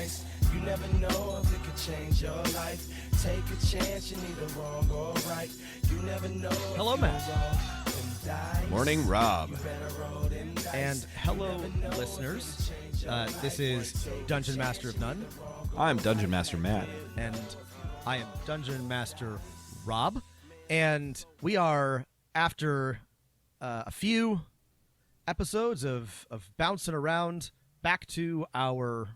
dice. You never know if it could change your life. Take a chance, you're neither wrong or right. You never know. Hello, Matt. Morning, Rob. And hello, listeners. This is Dungeon Master of None. I'm Dungeon Master Matt. And I am Dungeon Master Rob. And we are, after a few episodes of bouncing around, back to our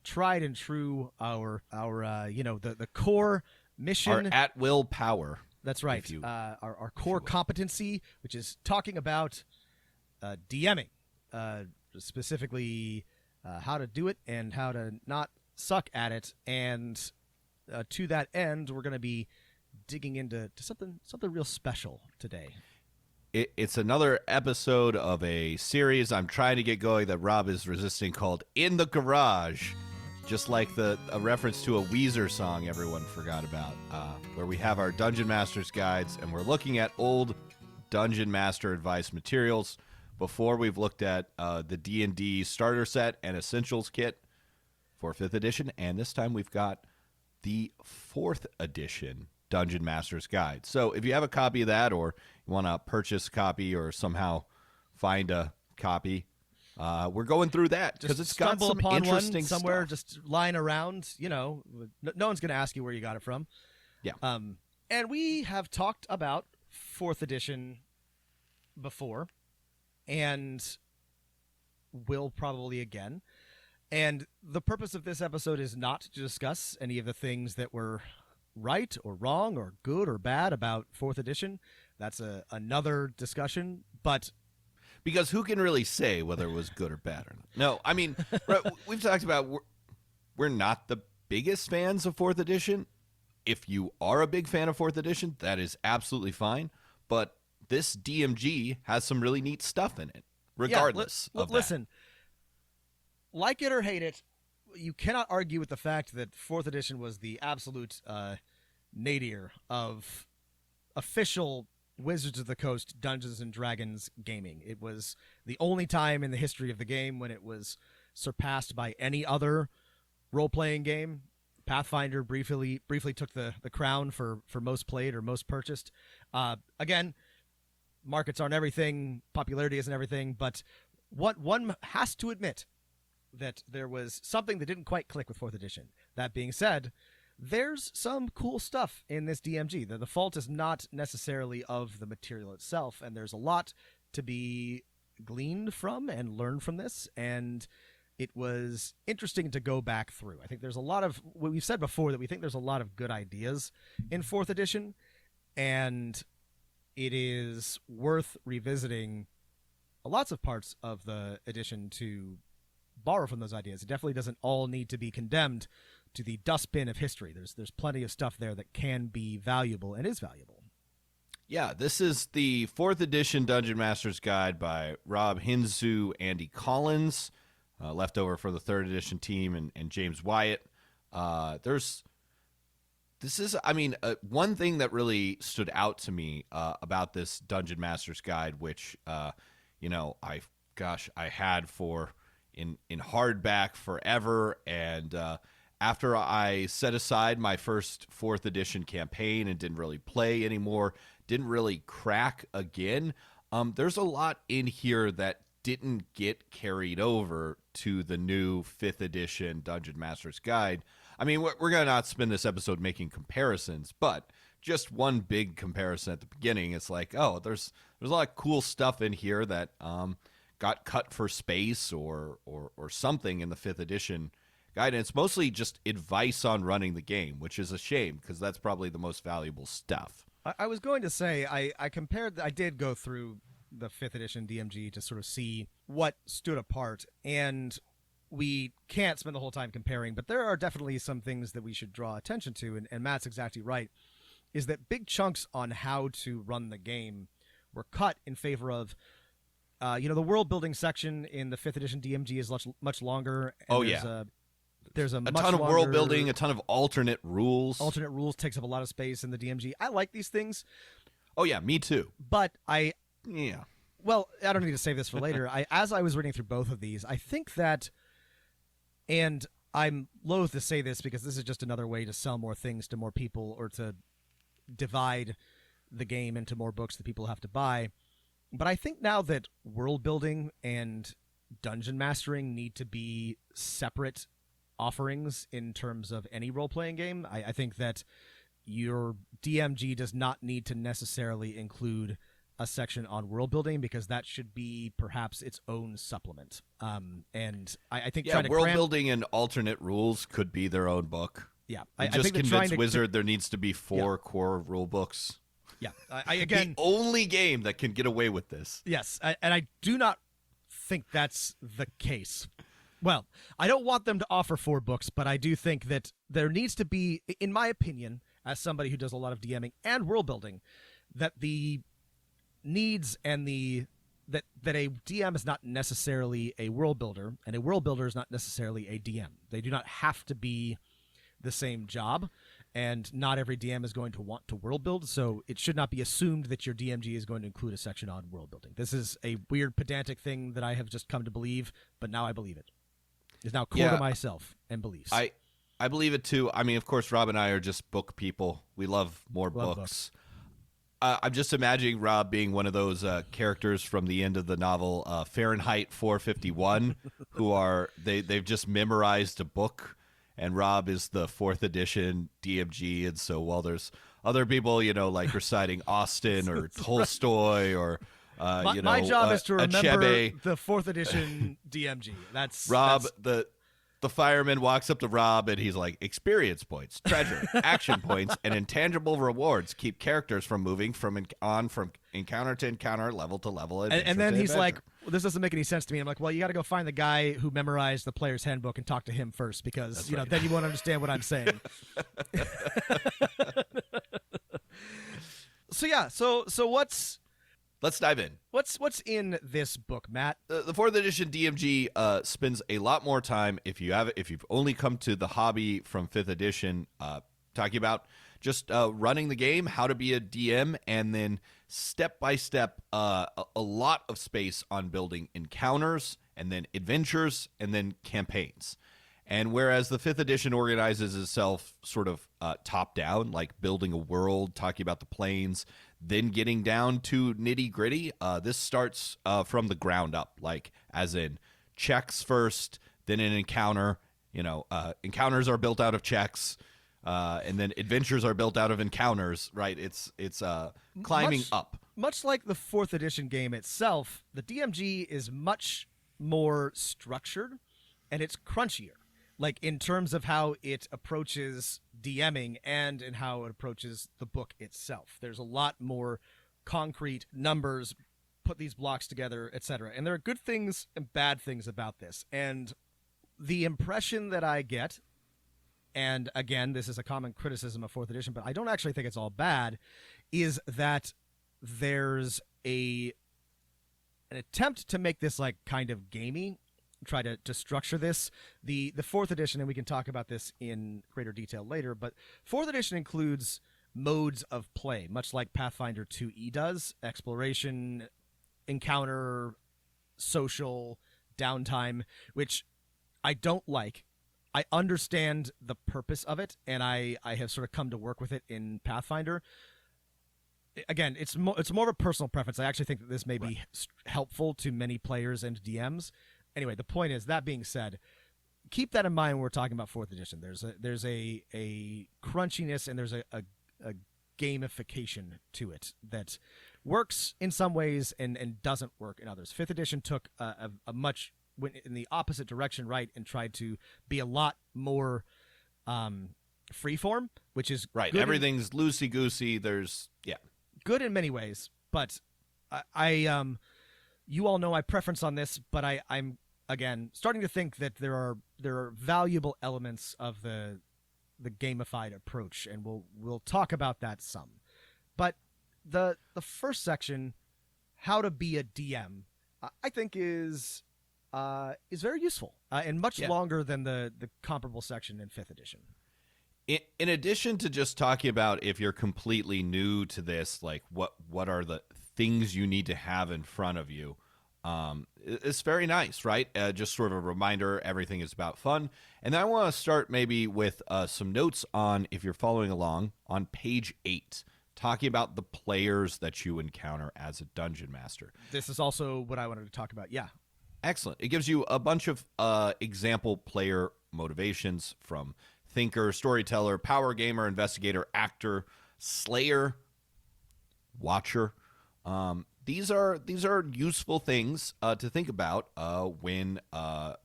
tried and true, our the core mission. Our at-will power. That's right. Our core competency, which is talking about DMing, specifically how to do it and how to not suck at it. And to that end, we're going to be digging into something real special today. It's another episode of a series I'm trying to get going that Rob is resisting, called In the Garage. Just like a reference to a Weezer song everyone forgot about, where we have our Dungeon Master's guides, and we're looking at old Dungeon Master advice materials before we've looked at the D&D starter set and essentials kit for 5th edition, and this time we've got the 4th edition Dungeon Master's Guide. So if you have a copy of that, or you want to purchase a copy or somehow find a copy, we're going through that because it's got some interesting somewhere stuff. Just lying around. No one's going to ask you where you got it from. Yeah. And we have talked about 4th edition before, and will probably again. And the purpose of this episode is not to discuss any of the things that were right or wrong or good or bad about 4th edition. That's another discussion, but because who can really say whether it was good or bad or not? No, I mean, right, we've talked about we're not the biggest fans of 4th edition. If you are a big fan of 4th edition, that is absolutely fine. But this DMG has some really neat stuff in it, regardless of that. Listen, like it or hate it, you cannot argue with the fact that 4th edition was the absolute nadir of official Wizards of the Coast Dungeons and Dragons gaming. It was the only time in the history of the game when it was surpassed by any other role-playing game. Pathfinder briefly took the crown for most played or most purchased. Again, markets aren't everything, popularity isn't everything, but what one has to admit that there was something that didn't quite click with 4th edition. That being said, there's some cool stuff in this DMG. The fault is not necessarily of the material itself, and there's a lot to be gleaned from and learned from this, and it was interesting to go back through. I think there's a lot of, what we've said before, that we think there's a lot of good ideas in 4th edition, and it is worth revisiting lots of parts of the edition to borrow from those ideas. It definitely doesn't all need to be condemned to the dustbin of history. There's plenty of stuff there that can be valuable and is valuable. Yeah, this is the 4th edition Dungeon Master's Guide by Rob Hinzu, Andy Collins, leftover for the 3rd edition team, and James Wyatt. One thing that really stood out to me about this Dungeon Master's Guide, which I had in hardback forever, and after I set aside my first 4th edition campaign and didn't really play anymore, didn't really crack again, there's a lot in here that didn't get carried over to the new 5th edition Dungeon Master's Guide. I mean, we're going to not spend this episode making comparisons, but just one big comparison at the beginning. It's like, oh, there's a lot of cool stuff in here that got cut for space or something in the 5th edition guide. And it's mostly just advice on running the game, which is a shame because that's probably the most valuable stuff. I was going to say, I did go through the 5th edition DMG to sort of see what stood apart, and we can't spend the whole time comparing, but there are definitely some things that we should draw attention to, and Matt's exactly right, is that big chunks on how to run the game were cut in favor of the world building section in the 5th edition DMG is much longer. And there's a ton of world building, a ton of alternate rules. Alternate rules takes up a lot of space in the DMG. I like these things. Oh yeah, me too. But well, I don't need to save this for later. As I was reading through both of these, I think that, and I'm loath to say this because this is just another way to sell more things to more people or to divide the game into more books that people have to buy. But I think now that world building and dungeon mastering need to be separate offerings in terms of any role-playing game, I think that your DMG does not need to necessarily include a section on world building because that should be perhaps its own supplement. And I think world building and alternate rules could be their own book. Yeah, I just convinced Wizard there needs to be 4 core rule books. Yeah, I again, the only game that can get away with this. Yes, and I do not think that's the case. Well, I don't want them to offer 4 books, but I do think that there needs to be, in my opinion, as somebody who does a lot of DMing and world building, that the needs and that a DM is not necessarily a world builder, and a world builder is not necessarily a DM. They do not have to be the same job, and not every DM is going to want to world build, so it should not be assumed that your DMG is going to include a section on world building. This is a weird pedantic thing that I have just come to believe, but now I believe it. It's now core to myself and beliefs. I believe it too. I mean, of course, Rob and I are just book people. We love more books. I'm just imagining Rob being one of those characters from the end of the novel Fahrenheit 451, they've just memorized a book, and Rob is the 4th edition DMG, and so while there's other people, like reciting Austen or Tolstoy or my job is to remember Achebe. the 4th edition DMG. That's Rob. The fireman walks up to Rob and he's like, experience points, treasure, action points, and intangible rewards keep characters from moving from encounter to encounter, level to level. And then he's like, well, this doesn't make any sense to me. I'm like, well, you got to go find the guy who memorized the player's handbook and talk to him first because, then you won't understand what I'm saying. So what's... Let's dive in. What's in this book, Matt? The 4th edition DMG spends a lot more time if you've only come to the hobby from 5th edition, talking about just running the game, how to be a DM, and then step by step, a lot of space on building encounters, and then adventures, and then campaigns. And whereas the 5th edition organizes itself sort of top down, like building a world, talking about the planes, then getting down to nitty gritty, this starts from the ground up, like as in checks first, then an encounter. Encounters are built out of checks, and then adventures are built out of encounters. Right? It's climbing up. Much like the 4th edition game itself, the DMG is much more structured, and it's crunchier. Like in terms of how it approaches DMing and in how it approaches the book itself. There's a lot more concrete numbers, put these blocks together, etc. And there are good things and bad things about this. And the impression that I get, and again, this is a common criticism of 4th edition, but I don't actually think it's all bad, is that there's an attempt to make this like kind of gamey, try to structure this. The 4th edition, and we can talk about this in greater detail later, but 4th edition includes modes of play, much like Pathfinder 2e does: exploration, encounter, social, downtime, which I don't like. I understand the purpose of it, and I have sort of come to work with it in Pathfinder. Again, it's more of a personal preference. I actually think that this may be helpful to many players and DMs. Anyway, the point is, that being said, keep that in mind when we're talking about 4th edition. There's a crunchiness and there's a gamification to it that works in some ways and doesn't work in others. 5th edition took a much went in the opposite direction, right, and tried to be a lot more freeform, which is right. Everything's loosey goosey. There's good in many ways, but I you all know my preference on this, but I'm again starting to think that there are valuable elements of the gamified approach, and we'll talk about that some. But the first section, how to be a DM, I think is very useful and much longer than the comparable section in 5th edition. In addition to just talking about if you're completely new to this, like what are the things you need to have in front of you, It's very nice, right? Just sort of a reminder, everything is about fun. And then I want to start maybe with some notes on, if you're following along, on page 8, talking about the players that you encounter as a dungeon master. This is also what I wanted to talk about. Yeah. Excellent. It gives you a bunch of example player motivations from thinker, storyteller, power gamer, investigator, actor, slayer, watcher. These are useful things to think about when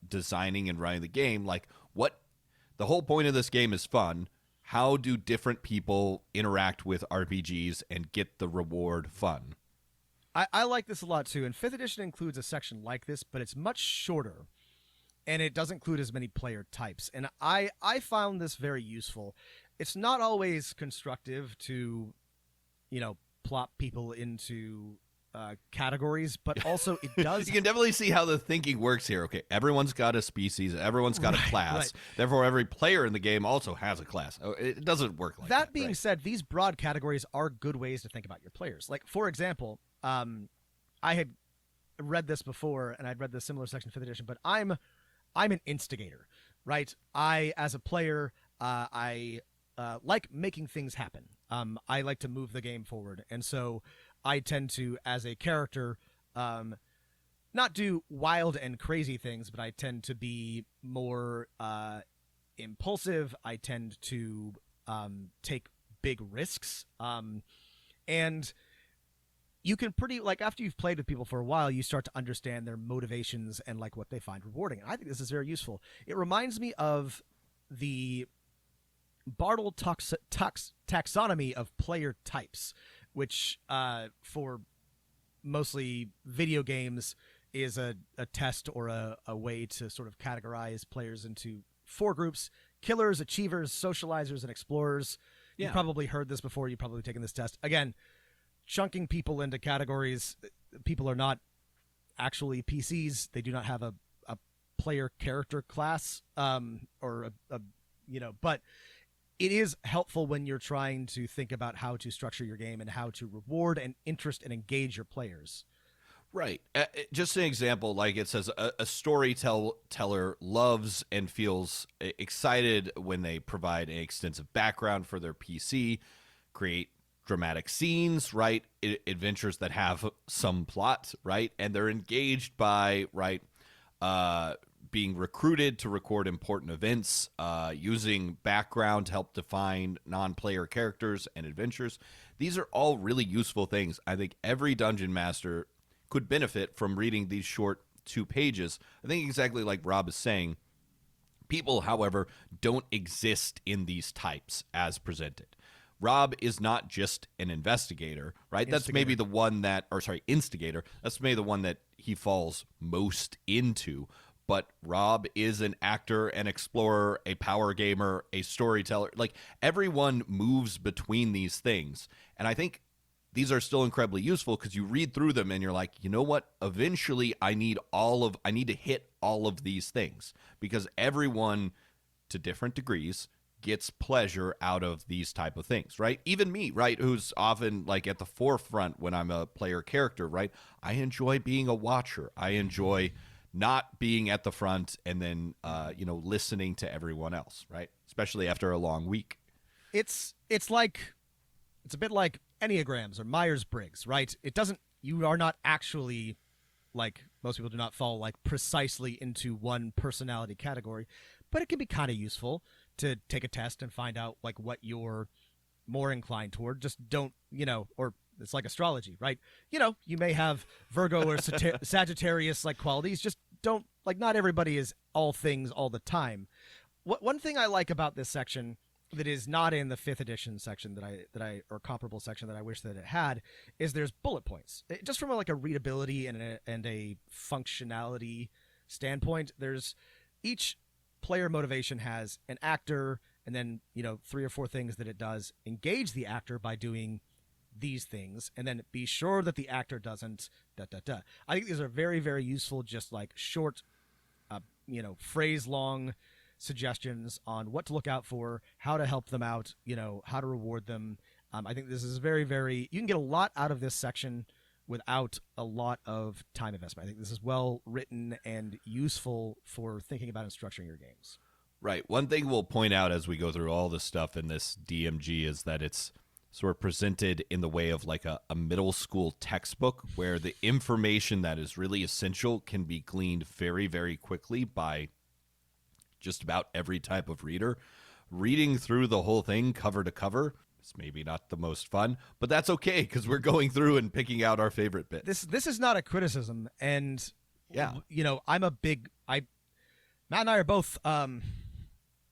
designing and running the game. Like, what the whole point of this game is fun. How do different people interact with RPGs and get the reward fun? I like this a lot too, and 5th edition includes a section like this, but it's much shorter, and it doesn't include as many player types. And I found this very useful. It's not always constructive to, plop people into categories, but also it does. You can definitely see how the thinking works here. Okay, everyone's got a species, everyone's got a class. Right. Therefore, every player in the game also has a class. It doesn't work like that. That being said, these broad categories are good ways to think about your players. Like, for example, I had read this before, and I'd read the similar section in 5th edition, but I'm an instigator, right? I, as a player, I like making things happen. I like to move the game forward, and so I tend to, as a character, not do wild and crazy things, but I tend to be more impulsive. I tend to take big risks, and you can after you've played with people for a while, you start to understand their motivations and like what they find rewarding. And I think this is very useful. It reminds me of the Bartle taxonomy of player types, which for mostly video games is a test or a way to sort of categorize players into 4 groups: killers, achievers, socializers, and explorers. Yeah. You've probably heard this before. You've probably taken this test. Again, chunking people into categories. People are not actually PCs. They do not have a player character class but it is helpful when you're trying to think about how to structure your game and how to reward and interest and engage your players. Right. Just an example, like it says, a storyteller loves and feels excited when they provide an extensive background for their PC, create dramatic scenes, right? Adventures that have some plot, right? And they're engaged by, right, being recruited to record important events, using background to help define non-player characters and adventures. These are all really useful things. I think every dungeon master could benefit from reading these short 2 pages. I think exactly like Rob is saying, people, however, don't exist in these types as presented. Rob is not just an investigator, right? That's maybe the one instigator. That's maybe the one that he falls most into. But Rob is an actor, an explorer, a power gamer, a storyteller. Like, everyone moves between these things. And I think these are still incredibly useful because you read through them and you're like, you know what? Eventually, I need to hit all of these things, because everyone, to different degrees, gets pleasure out of these type of things, right? Even me, right, who's often like at the forefront when I'm a player character, right? I enjoy being a watcher. I enjoy not being at the front and then listening to everyone else, right? Especially after a long week. It's a bit like Enneagrams or Myers-Briggs, right? You are not actually, like, most people do not fall like precisely into one personality category, but it can be kind of useful to take a test and find out like what you're more inclined toward. Just don't, or it's like astrology, right? You may have Virgo or Sagittarius like qualities. Just don't, like, not everybody is all things all the time. One thing I like about this section that is not in the 5th edition section or comparable section that I wish that it had is there's bullet points. Just from a readability and a functionality standpoint, there's each player motivation has an actor and then 3 or 4 things that it does. Engage the actor by doing these things, and then be sure that the actor doesn't I think these are very, very useful, just like short phrase long suggestions on what to look out for, how to help them out, how to reward them. I think this is very, very, you can get a lot out of this section without a lot of time investment. I think this is well written and useful for thinking about and structuring your games. Right. One thing we'll point out as we go through all this stuff in this DMG is that it's sort of presented in the way of like a middle school textbook where the information that is really essential can be gleaned very, very quickly by just about every type of reader. Reading through the whole thing cover to cover is maybe not the most fun, but that's okay because we're going through and picking out our favorite bits. This is not a criticism, and Yeah. you know, Matt and I are both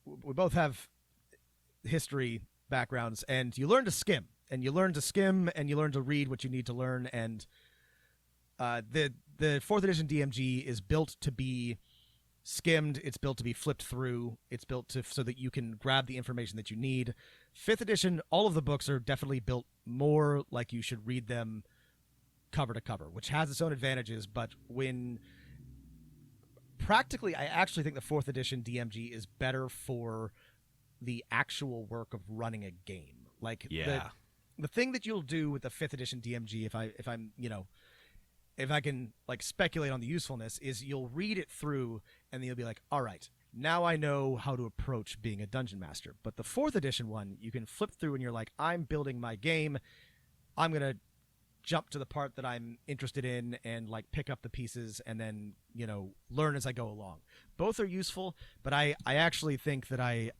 we both have history backgrounds, and you learn to skim, and you learn to read what you need to learn, and the 4th edition DMG is built to be skimmed, it's built to be flipped through, it's built to so that you can grab the information that you need. 5th edition, all of the books are definitely built more like you should read them cover to cover, which has its own advantages, but when practically, I actually think the 4th edition DMG is better for the actual work of running a game. Like the thing that you'll do with the 5th edition DMG, if I can like speculate on the usefulness, is you'll read it through and then you'll be like, all right, now I know how to approach being a dungeon master. But the 4th edition one, you can flip through and you're like, I'm building my game. I'm going to jump to the part that I'm interested in and like pick up the pieces and then, you know, learn as I go along. Both are useful, but I actually think that I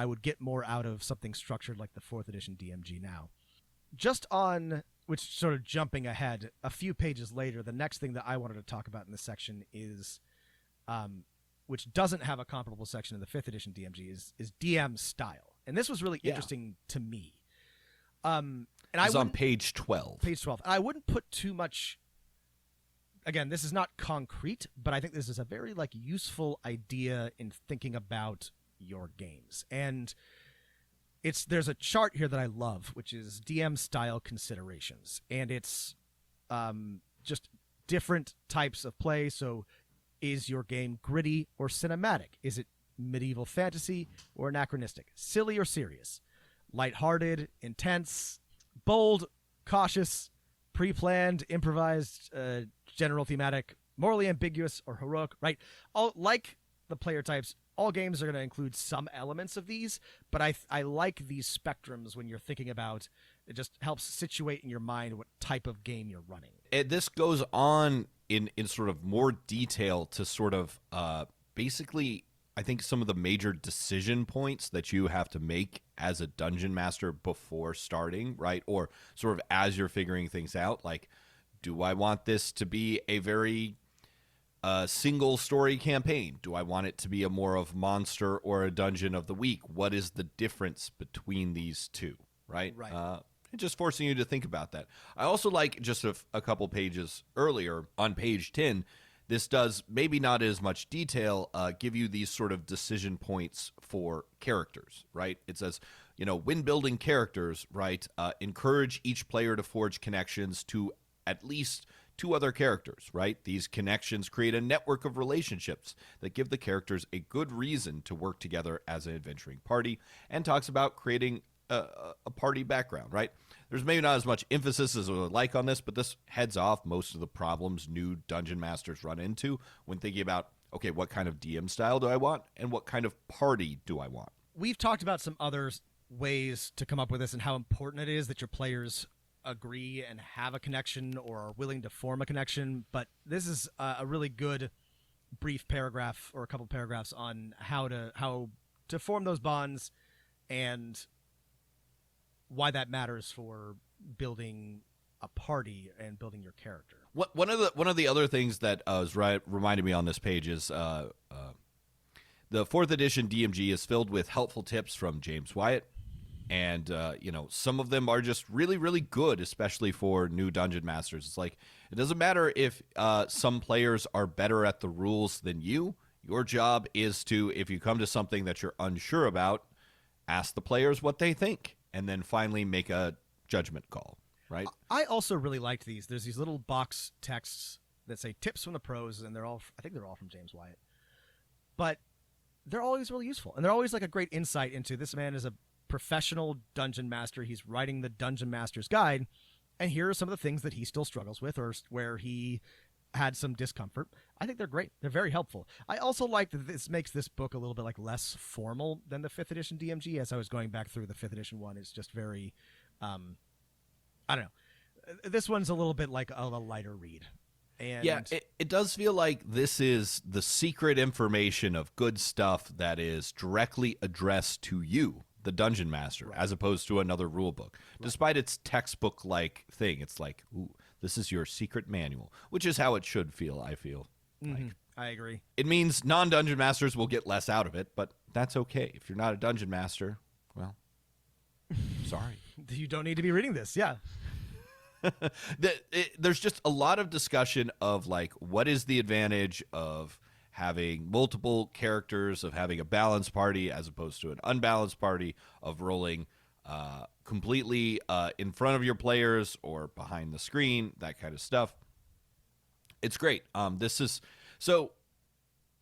would get more out of something structured like the 4th edition DMG now. Just on, which sort of jumping ahead, a few pages later, the next thing that I wanted to talk about in this section is, which doesn't have a comparable section in the 5th edition DMG, is DM style. And this was really interesting to me. And it's on page 12. Page 12. I wouldn't put too much. Again, this is not concrete, but I think this is a very like useful idea in thinking about your games. And there's a chart here that I love, which is DM style considerations, and it's just different types of play. So, is your game gritty or cinematic? Is it medieval fantasy or anachronistic? Silly or serious? Lighthearted, intense, bold, cautious, pre-planned, improvised, general thematic, morally ambiguous, or heroic, right? All like the player types, all games are going to include some elements of these, but I like these spectrums when you're thinking about it. Just helps situate in your mind what type of game you're running. This goes on in sort of more detail to sort of basically, I think, some of the major decision points that you have to make as a dungeon master before starting, right? Or sort of as you're figuring things out, like, do I want this to be a very single story campaign? Do I want it to be a more of monster or a dungeon of the week? What is the difference between these two, right? Right. Just forcing you to think about that. I also like just a couple pages earlier on page 10, this does, maybe not as much detail, give you these sort of decision points for characters, right? It says, you know, when building characters, right, encourage each player to forge connections to at least 2 other characters, right? These connections create a network of relationships that give the characters a good reason to work together as an adventuring party, and talks about creating a party background, right? There's maybe not as much emphasis as I would like on this, but this heads off most of the problems new dungeon masters run into when thinking about, okay, what kind of DM style do I want and what kind of party do I want? We've talked about some other ways to come up with this and how important it is that your players agree and have a connection or are willing to form a connection, but this is a really good brief paragraph or a couple paragraphs on how to form those bonds and why that matters for building a party and building your character. One of the other things that reminded me on this page is the 4th edition DMG is filled with helpful tips from James Wyatt, and some of them are just really, really good, especially for new dungeon masters. It's like, it doesn't matter if some players are better at the rules than you. Your job is to, if you come to something that you're unsure about, ask the players what they think, and then finally make a judgment call, right? I also really liked these. There's these little box texts that say tips from the pros, and I think they're all from James Wyatt. But they're always really useful, and they're always like a great insight into this man is a professional dungeon master. He's writing the Dungeon Master's Guide, and here are some of the things that he still struggles with, or where he had some discomfort. I think they're great. They're very helpful. I also like that this makes this book a little bit like less formal than the 5th edition DMG. As I was going back through, the 5th edition one is just very, I don't know. This one's a little bit like a lighter read. And yeah, it does feel like this is the secret information of good stuff that is directly addressed to you, the Dungeon Master, Right. as opposed to another rule book. Right. Despite its textbook-like thing, it's like, ooh, this is your secret manual, which is how it should feel, I feel. Mm-hmm. Like. I agree. It means non-Dungeon Masters will get less out of it, but that's okay. If you're not a Dungeon Master, well, sorry. You don't need to be reading this, yeah. There's just a lot of discussion of like what is the advantage of having multiple characters, of having a balanced party as opposed to an unbalanced party, of rolling completely in front of your players or behind the screen, that kind of stuff. It's great. This is so.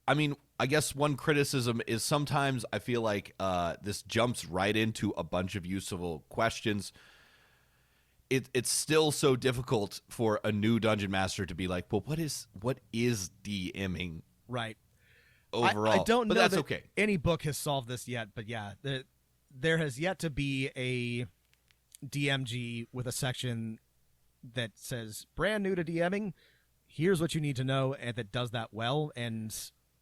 I mean, I guess one criticism is sometimes I feel like this jumps right into a bunch of useful questions. It's still so difficult for a new Dungeon Master to be like, well, what is DMing Right. overall? I don't but know that's that okay. any book has solved this yet, but yeah, there has yet to be a DMG with a section that says brand new to DMing. Here's what you need to know, and that does that well. And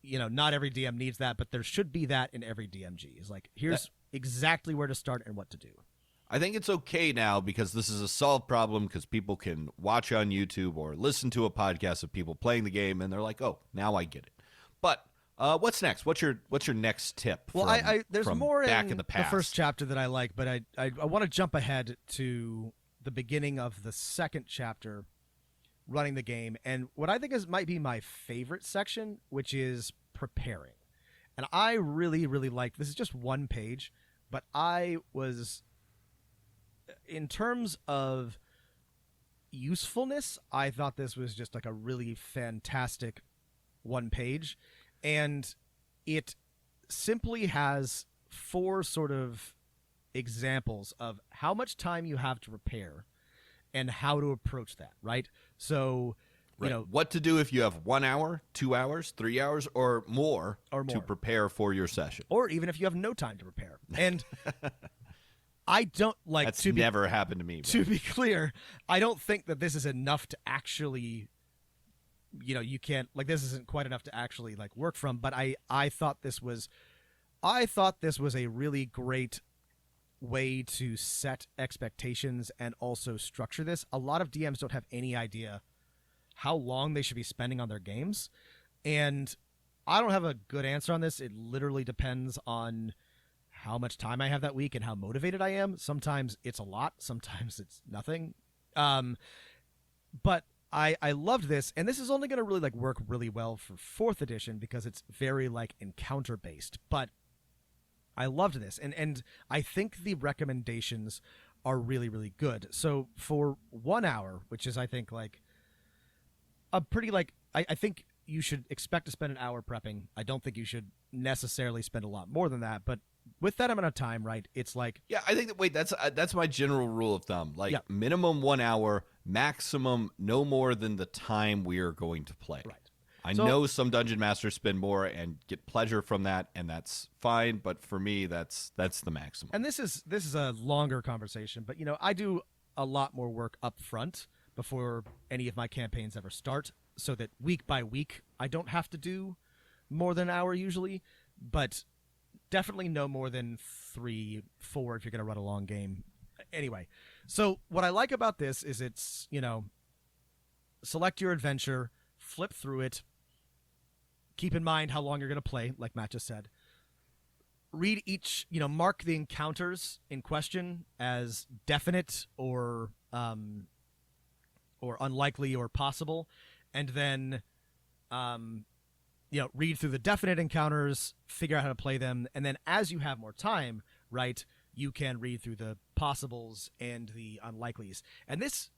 not every DM needs that, but there should be that in every DMG. It's like, here's exactly where to start and what to do. I think it's okay now because this is a solved problem because people can watch on YouTube or listen to a podcast of people playing the game and they're like, oh, now I get it. But what's next? What's your next tip? Well, there's from more back in the past? The first chapter that I like, but I want to jump ahead to the beginning of the second chapter, running the game, and what I think might be my favorite section, which is preparing. And I really, really like this. Is just one page, but I was, in terms of usefulness, I thought this was just like a really fantastic one page, and it simply has 4 sort of examples of how much time you have to prepare and how to approach that, right? So, Right. What to do if you have 1 hour, 2 hours, 3 hours, or more to prepare for your session. Or even if you have no time to prepare. And I don't like That's never happened to me. Bro. To be clear, I don't think that this is enough to actually, you can't, like, this isn't quite enough to actually like work from, but I thought this was a really great way to set expectations and also structure this. A lot of DMs don't have any idea how long they should be spending on their games, and I don't have a good answer on this. It literally depends on how much time I have that week and how motivated I am. Sometimes it's a lot, sometimes it's nothing. But I loved this, and this is only going to really like work really well for 4th edition because it's very like encounter based. But I loved this, and I think the recommendations are really, really good. So for 1 hour, which is I think like a pretty like I think you should expect to spend an hour prepping. I don't think you should necessarily spend a lot more than that, but with that amount of time, right, it's like, yeah, I think that's my general rule of thumb. Like, yeah. Minimum 1 hour, maximum no more than the time we are going to play. Right. I know some Dungeon Masters spend more and get pleasure from that, and that's fine. But for me, that's the maximum. And this is a longer conversation, but I do a lot more work up front before any of my campaigns ever start, so that week by week I don't have to do more than an hour usually, but definitely no more than 3, 4 if you're going to run a long game. Anyway, so what I like about this is it's, select your adventure, flip through it, keep in mind how long you're going to play, like Matt just said. Read each, mark the encounters in question as definite or unlikely or possible, and then read through the definite encounters, figure out how to play them, and then as you have more time, right, you can read through the possibles and the unlikelies. And this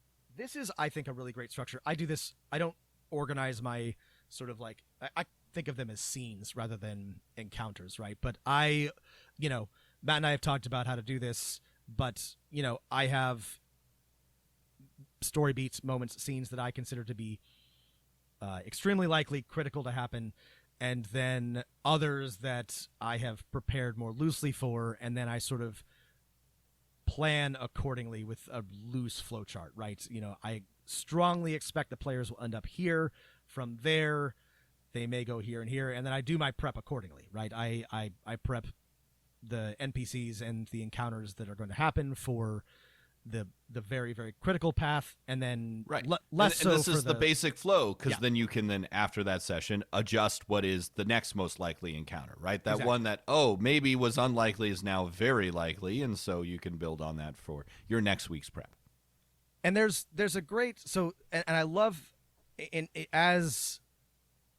is, I think, a really great structure. I do this, I don't organize my sort of like, I think of them as scenes rather than encounters, right? But Matt and I have talked about how to do this, but, I have story beats, moments, scenes that I consider to be extremely likely, critical to happen, and then others that I have prepared more loosely for, and then I sort of plan accordingly with a loose flowchart, right? I strongly expect the players will end up here. From there, they may go here and here, and then I do my prep accordingly, right? I prep the NPCs and the encounters that are going to happen for the very, very critical path, and then right. less and so this for is the basic flow, because Yeah. then you can then, after that session, adjust what is the next most likely encounter, right? That Exactly. one that, maybe was unlikely is now very likely, and so you can build on that for your next week's prep. And there's a great and I love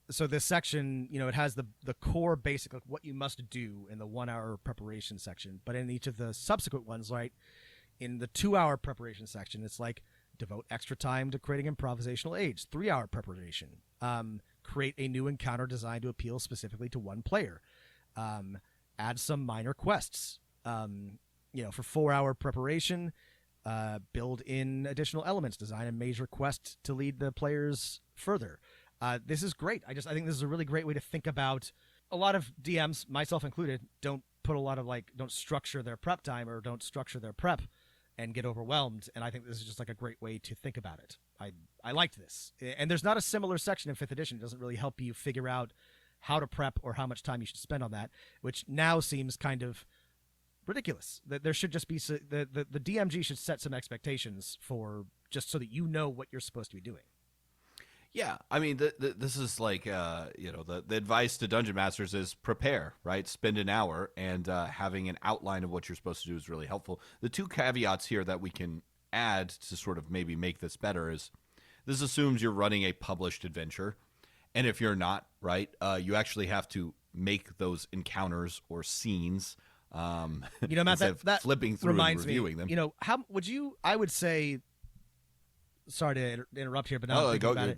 so this section, it has the core basic, like what you must do in the 1 hour preparation section, but in each of the subsequent ones, right, in the 2 hour preparation section, it's like devote extra time to creating improvisational aids. 3 hour preparation, create a new encounter designed to appeal specifically to one player, add some minor quests, for 4 hour preparation, build in additional elements, design a major quest to lead the players further. This is great. I think this is a really great way to think about. A lot of DMs, myself included, don't put a lot of don't structure their prep time or don't structure their prep and get overwhelmed. And I think this is just like a great way to think about it. I liked this. And there's not a similar section in 5th edition. It doesn't really help you figure out how to prep or how much time you should spend on that, which now seems kind of ridiculous. That there should just be the DMG should set some expectations for just so that you know what you're supposed to be doing. Yeah, I mean, this is like, the advice to Dungeon Masters is prepare, right? Spend an hour, and having an outline of what you're supposed to do is really helpful. The two caveats here that we can add to sort of maybe make this better is this assumes you're running a published adventure, and if you're not, right, you actually have to make those encounters or scenes. Matt, instead of that flipping through and reviewing them. How would you? I would say. Sorry to interrupt here, but now I'm thinking about it.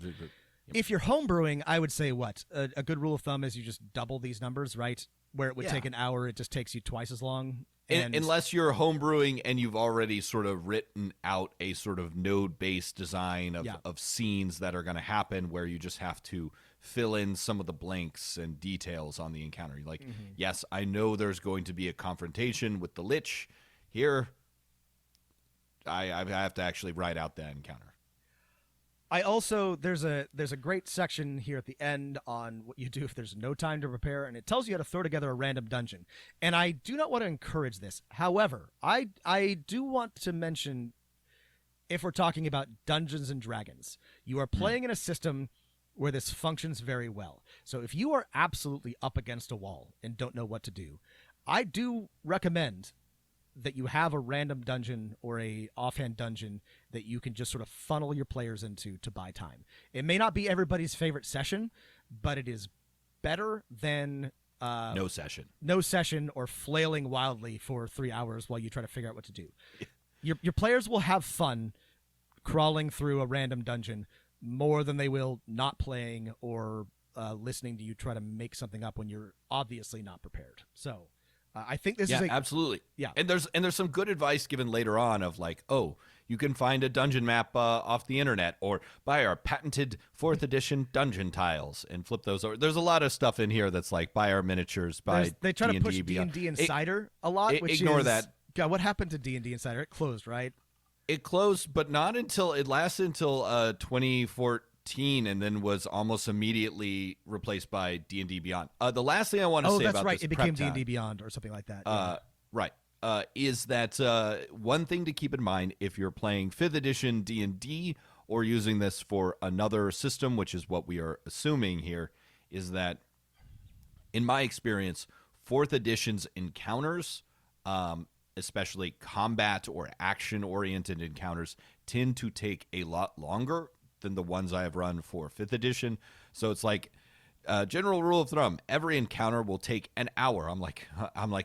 If you're homebrewing, I would say what? A good rule of thumb is you just double these numbers, right? Where it would take an hour, it just takes you twice as long. Unless you're homebrewing and you've already sort of written out a sort of node-based design of scenes that are going to happen, where you just have to fill in some of the blanks and details on the encounter. Like, yes, I know there's going to be a confrontation with the Lich. Here, I have to actually write out that encounter. I also there's a great section here at the end on what you do if there's no time to prepare, and it tells you how to throw together a random dungeon. And I do not want to encourage this. However, I do want to mention, if we're talking about Dungeons and Dragons, you are playing in a system where this functions very well. So if you are absolutely up against a wall and don't know what to do, I do recommend that you have a random dungeon or a offhand dungeon that you can just sort of funnel your players into to buy time. It may not be everybody's favorite session, but it is better than no session or flailing wildly for 3 hours while you try to figure out what to do. Your players will have fun crawling through a random dungeon more than they will not playing or listening to you try to make something up when you're obviously not prepared. So I think this is absolutely. Yeah. And there's some good advice given later on of like, you can find a dungeon map off the internet or buy our patented 4th edition dungeon tiles and flip those over. There's a lot of stuff in here that's like buy our miniatures, they try D&D to push Beyond. D&D Insider a lot, which ignore is, that. God, what happened to D&D Insider? It closed, right? It closed, but not until it lasted until 2014, and then was almost immediately replaced by D&D Beyond. The last thing I want to say about right. this It became prep D&D Beyond or something like that. right. Is that one thing to keep in mind if you're playing 5th edition D&D or using this for another system, which is what we are assuming here, is that, in my experience, 4th edition's encounters, especially combat or action-oriented encounters, tend to take a lot longer than the ones I have run for 5th edition. So it's like, general rule of thumb, every encounter will take an hour. I'm like,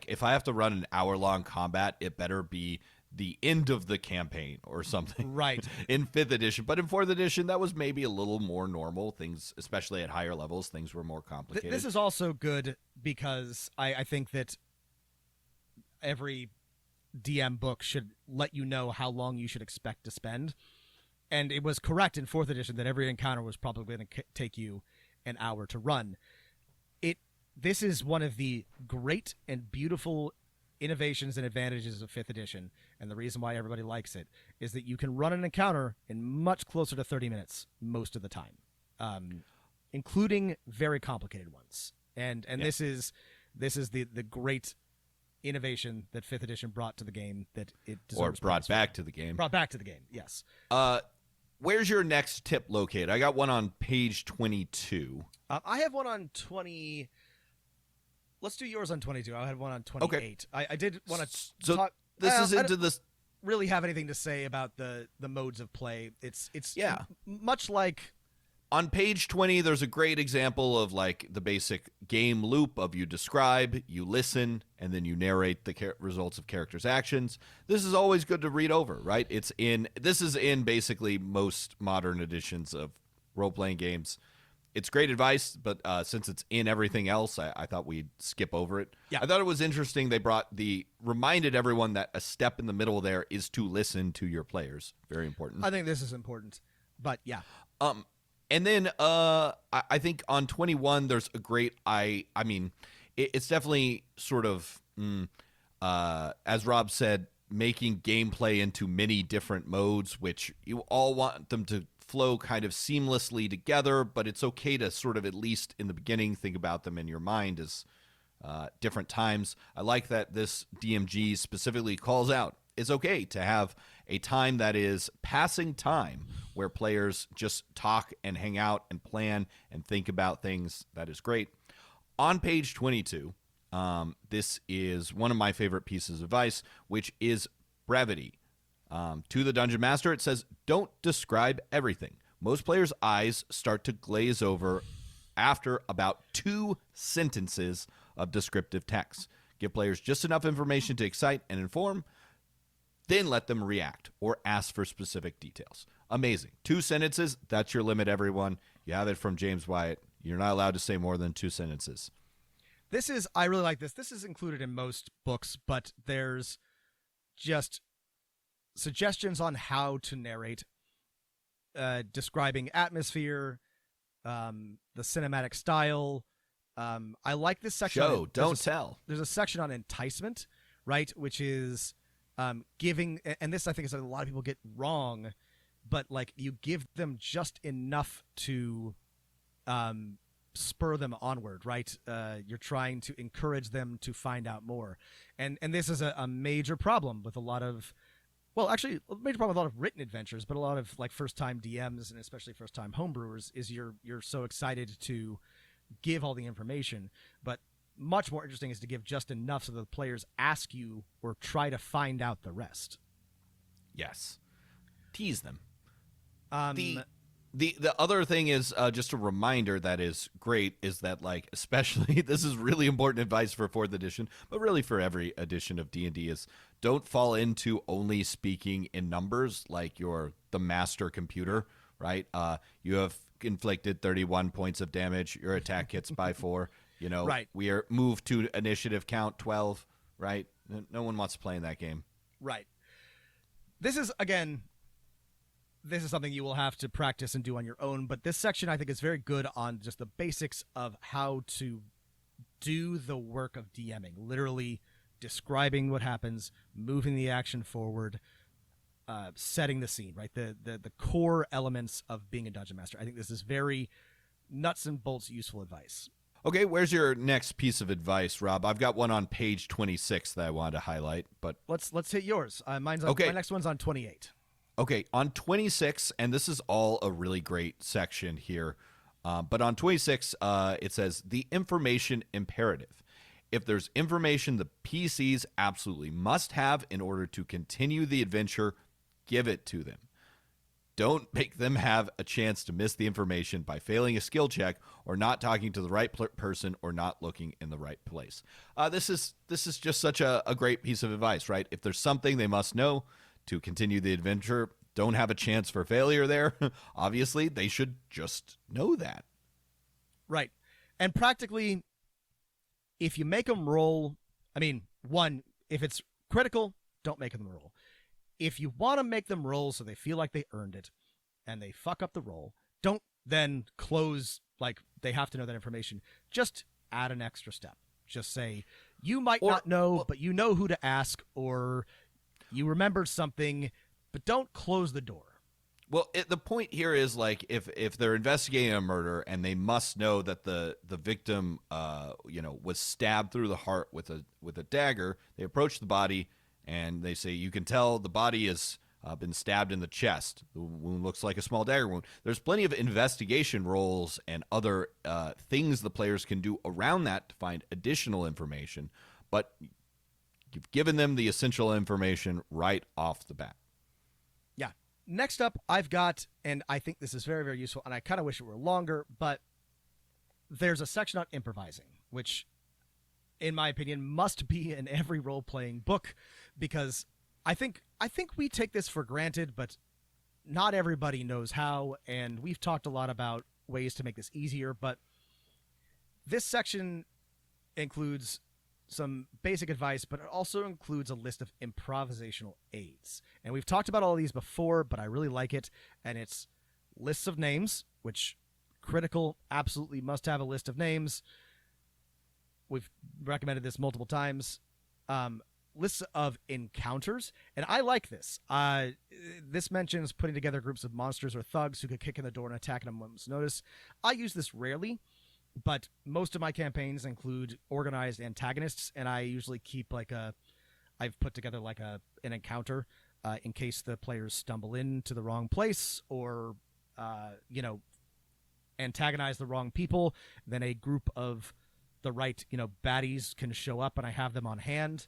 if I have to run an hour-long combat, it better be the end of the campaign or something. Right. In 5th edition. But in 4th edition, that was maybe a little more normal. Things, especially at higher levels, things were more complicated. This is also good because I think that every DM book should let you know how long you should expect to spend. And it was correct in 4th edition that every encounter was probably going to take you an hour to run. This is one of the great and beautiful innovations and advantages of 5th edition, and the reason why everybody likes it is that you can run an encounter in much closer to 30 minutes most of the time, including very complicated ones. And this is the great innovation that 5th edition brought to the game that it deserves. Or brought back to the game. Brought back to the game, yes. Where's your next tip located? I got one on page 22. I have one on 20. Let's do yours on 22. I had one on 28. Okay. I did want to So talk. this is I into don't this. really have anything to say about the modes of play. It's Yeah. much like On page 20, there's a great example of like the basic game loop of you describe, you listen, and then you narrate the results of characters' actions. This is always good to read over, right? This is in basically most modern editions of role-playing games. It's great advice, but since it's in everything else, I thought we'd skip over it. Yeah. I thought it was interesting. They reminded everyone that a step in the middle there is to listen to your players. Very important. I think this is important, but yeah. And then I think on 21, there's a great, it's definitely sort of, as Rob said, making gameplay into many different modes, which you all want them to flow kind of seamlessly together, but it's okay to sort of, at least in the beginning, think about them in your mind as different times. I like that this DMG specifically calls out it's okay to have a time that is passing time where players just talk and hang out and plan and think about things. That is great. On page 22, this is one of my favorite pieces of advice, which is brevity. To the Dungeon Master, it says, don't describe everything. Most players' eyes start to glaze over after about 2 sentences of descriptive text. Give players just enough information to excite and inform, then let them react or ask for specific details. Amazing. 2 sentences, that's your limit, everyone. You have it from James Wyatt. You're not allowed to say more than 2 sentences. I really like this. This is included in most books, but there's just suggestions on how to narrate, describing atmosphere, the cinematic style. I like this section. Show, don't tell. There's a section on enticement, right, which is giving, and this I think is a lot of people get wrong, but like you give them just enough to spur them onward, right? You're trying to encourage them to find out more, and this is a major problem with a lot of, well, actually a major problem with a lot of written adventures, but a lot of like first-time DMs and especially first-time homebrewers is you're so excited to give all the information, but much more interesting is to give just enough so that the players ask you or try to find out the rest. Yes. Tease them. The The other thing is just a reminder that is great is that, like, especially this is really important advice for 4th edition, but really for every edition of D&D, is don't fall into only speaking in numbers like you're the master computer, right? You have inflicted 31 points of damage. Your attack hits by 4. You know, right. We are moved to initiative count 12, right? No one wants to play in that game. Right. This is something you will have to practice and do on your own, but this section I think is very good on just the basics of how to do the work of DMing, literally describing what happens, moving the action forward, setting the scene, right? The core elements of being a dungeon master. I think this is very nuts and bolts useful advice. Okay, where's your next piece of advice, Rob? I've got one on page 26 that I wanted to highlight, but let's hit yours. Mine's on, okay. My next one's on 28. Okay, on 26, and this is all a really great section here, but on 26, it says, the information imperative. If there's information the PCs absolutely must have in order to continue the adventure, give it to them. Don't make them have a chance to miss the information by failing a skill check or not talking to the right person or not looking in the right place. This is just such a great piece of advice, right? If there's something they must know to continue the adventure, don't have a chance for failure there. Obviously, they should just know that. Right. And practically, if you make them roll, one, if it's critical, don't make them roll. If you want to make them roll so they feel like they earned it, and they fuck up the roll, don't then close like they have to know that information. Just add an extra step. Just say, you might not know, but you know who to ask, or you remembered something, but don't close the door. Well, the point here is like if they're investigating a murder and they must know that the victim was stabbed through the heart with a dagger, they approach the body and they say, you can tell the body has been stabbed in the chest. The wound looks like a small dagger wound. There's plenty of investigation roles and other things the players can do around that to find additional information, but you've given them the essential information right off the bat. Next up, I've got, and I think this is very, very useful, and I kind of wish it were longer, but there's a section on improvising, which, in my opinion, must be in every role-playing book, because I think we take this for granted, but not everybody knows how, and we've talked a lot about ways to make this easier, but this section includes some basic advice, but it also includes a list of improvisational aids. And we've talked about all of these before, but I really like it. And it's lists of names, which critical, absolutely must have a list of names. We've recommended this multiple times. Lists of encounters. And I like this. This mentions putting together groups of monsters or thugs who could kick in the door and attack at a moment's notice. I use this rarely, but most of my campaigns include organized antagonists, and I usually keep I've put together an encounter in case the players stumble into the wrong place or, antagonize the wrong people. Then a group of the right, baddies can show up, and I have them on hand.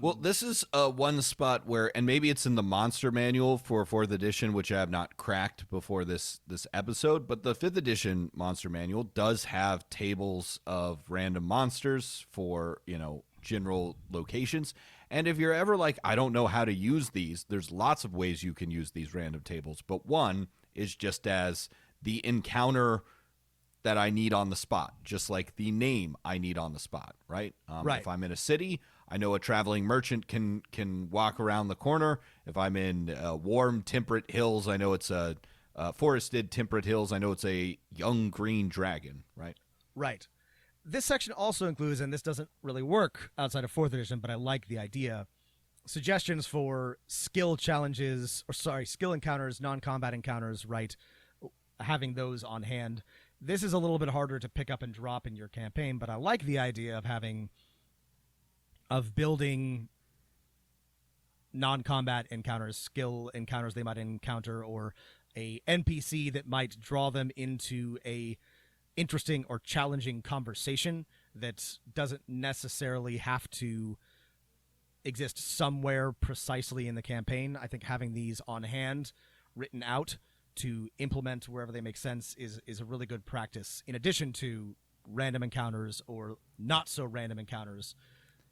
Well, this is one spot where, and maybe it's in the monster manual for 4th edition, which I have not cracked before this episode, but the 5th edition monster manual does have tables of random monsters for, general locations. And if you're ever like, I don't know how to use these, there's lots of ways you can use these random tables. But one is just as the encounter that I need on the spot, just like the name I need on the spot, right? Right. If I'm in a city, I know a traveling merchant can walk around the corner. If I'm in warm, temperate hills, I know it's a forested, temperate hills. I know it's a young green dragon, right? Right. This section also includes, and this doesn't really work outside of 4th edition, but I like the idea, suggestions for skill encounters, non-combat encounters, right? Having those on hand. This is a little bit harder to pick up and drop in your campaign, but I like the idea of building non-combat encounters, skill encounters they might encounter, or a NPC that might draw them into a interesting or challenging conversation that doesn't necessarily have to exist somewhere precisely in the campaign. I think having these on hand, written out to implement wherever they make sense is a really good practice, in addition to random encounters or not so random encounters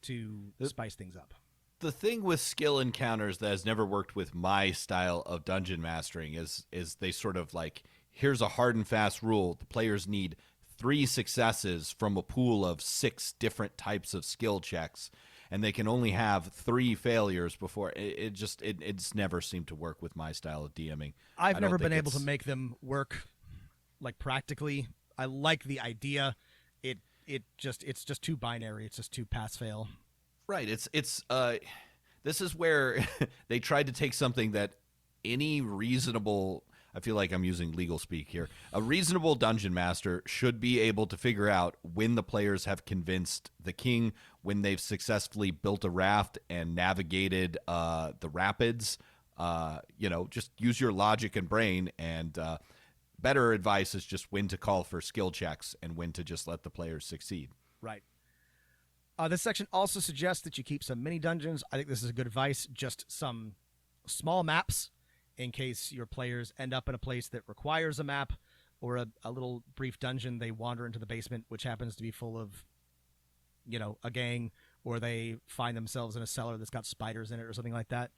to spice things up. The thing with skill encounters that has never worked with my style of dungeon mastering is they sort of like, here's a hard and fast rule. The players need 3 successes from a pool of 6 different types of skill checks, and they can only have 3 failures before it's never seemed to work with my style of DMing. I've never been able to make them work like practically. I like the idea. It's just too binary. It's just too pass fail. Right. This is where they tried to take something that any reasonable, I feel like I'm using legal speak here, a reasonable dungeon master should be able to figure out when the players have convinced the king, when they've successfully built a raft and navigated the rapids. Just use your logic and brain, and better advice is just when to call for skill checks and when to just let the players succeed. Right. This section also suggests that you keep some mini dungeons. I think this is a good advice. Just some small maps in case your players end up in a place that requires a map, or a little brief dungeon. They wander into the basement, which happens to be full of, a gang, or they find themselves in a cellar that's got spiders in it or something like that.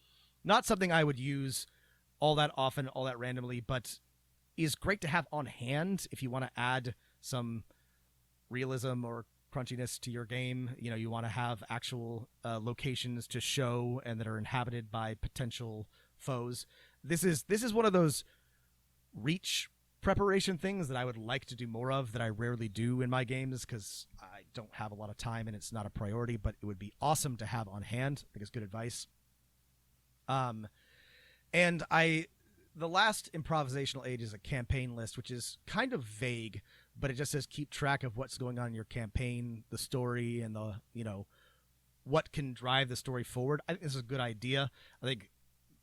Not something I would use all that often, all that randomly, but is great to have on hand if you want to add some realism or crunchiness to your game. You want to have actual locations to show and that are inhabited by potential foes. This is one of those reach preparation things that I would like to do more of that I rarely do in my games because I don't have a lot of time and it's not a priority, but it would be awesome to have on hand. I think it's good advice. And the last improvisational aid is a campaign list, which is kind of vague, but it just says keep track of what's going on in your campaign, the story, and the, what can drive the story forward. I think this is a good idea. I think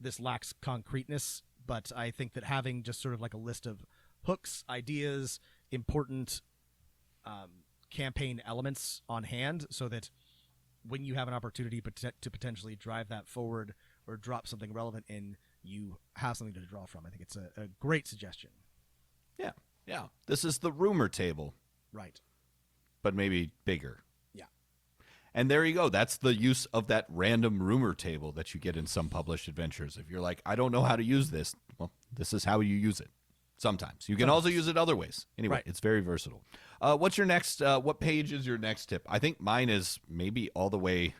this lacks concreteness, but I think that having just sort of like a list of hooks, ideas, important campaign elements on hand so that when you have an opportunity to potentially drive that forward or drop something relevant in, you have something to draw from. I think it's a great suggestion. Yeah. This is the rumor table. Right. But maybe bigger. Yeah. And there you go. That's the use of that random rumor table that you get in some published adventures. If you're like, I don't know how to use this, well, this is how you use it. Sometimes. You can also use it other ways. Anyway, Right. It's very versatile. What's your next, what page is your next tip? I think mine is maybe all the way,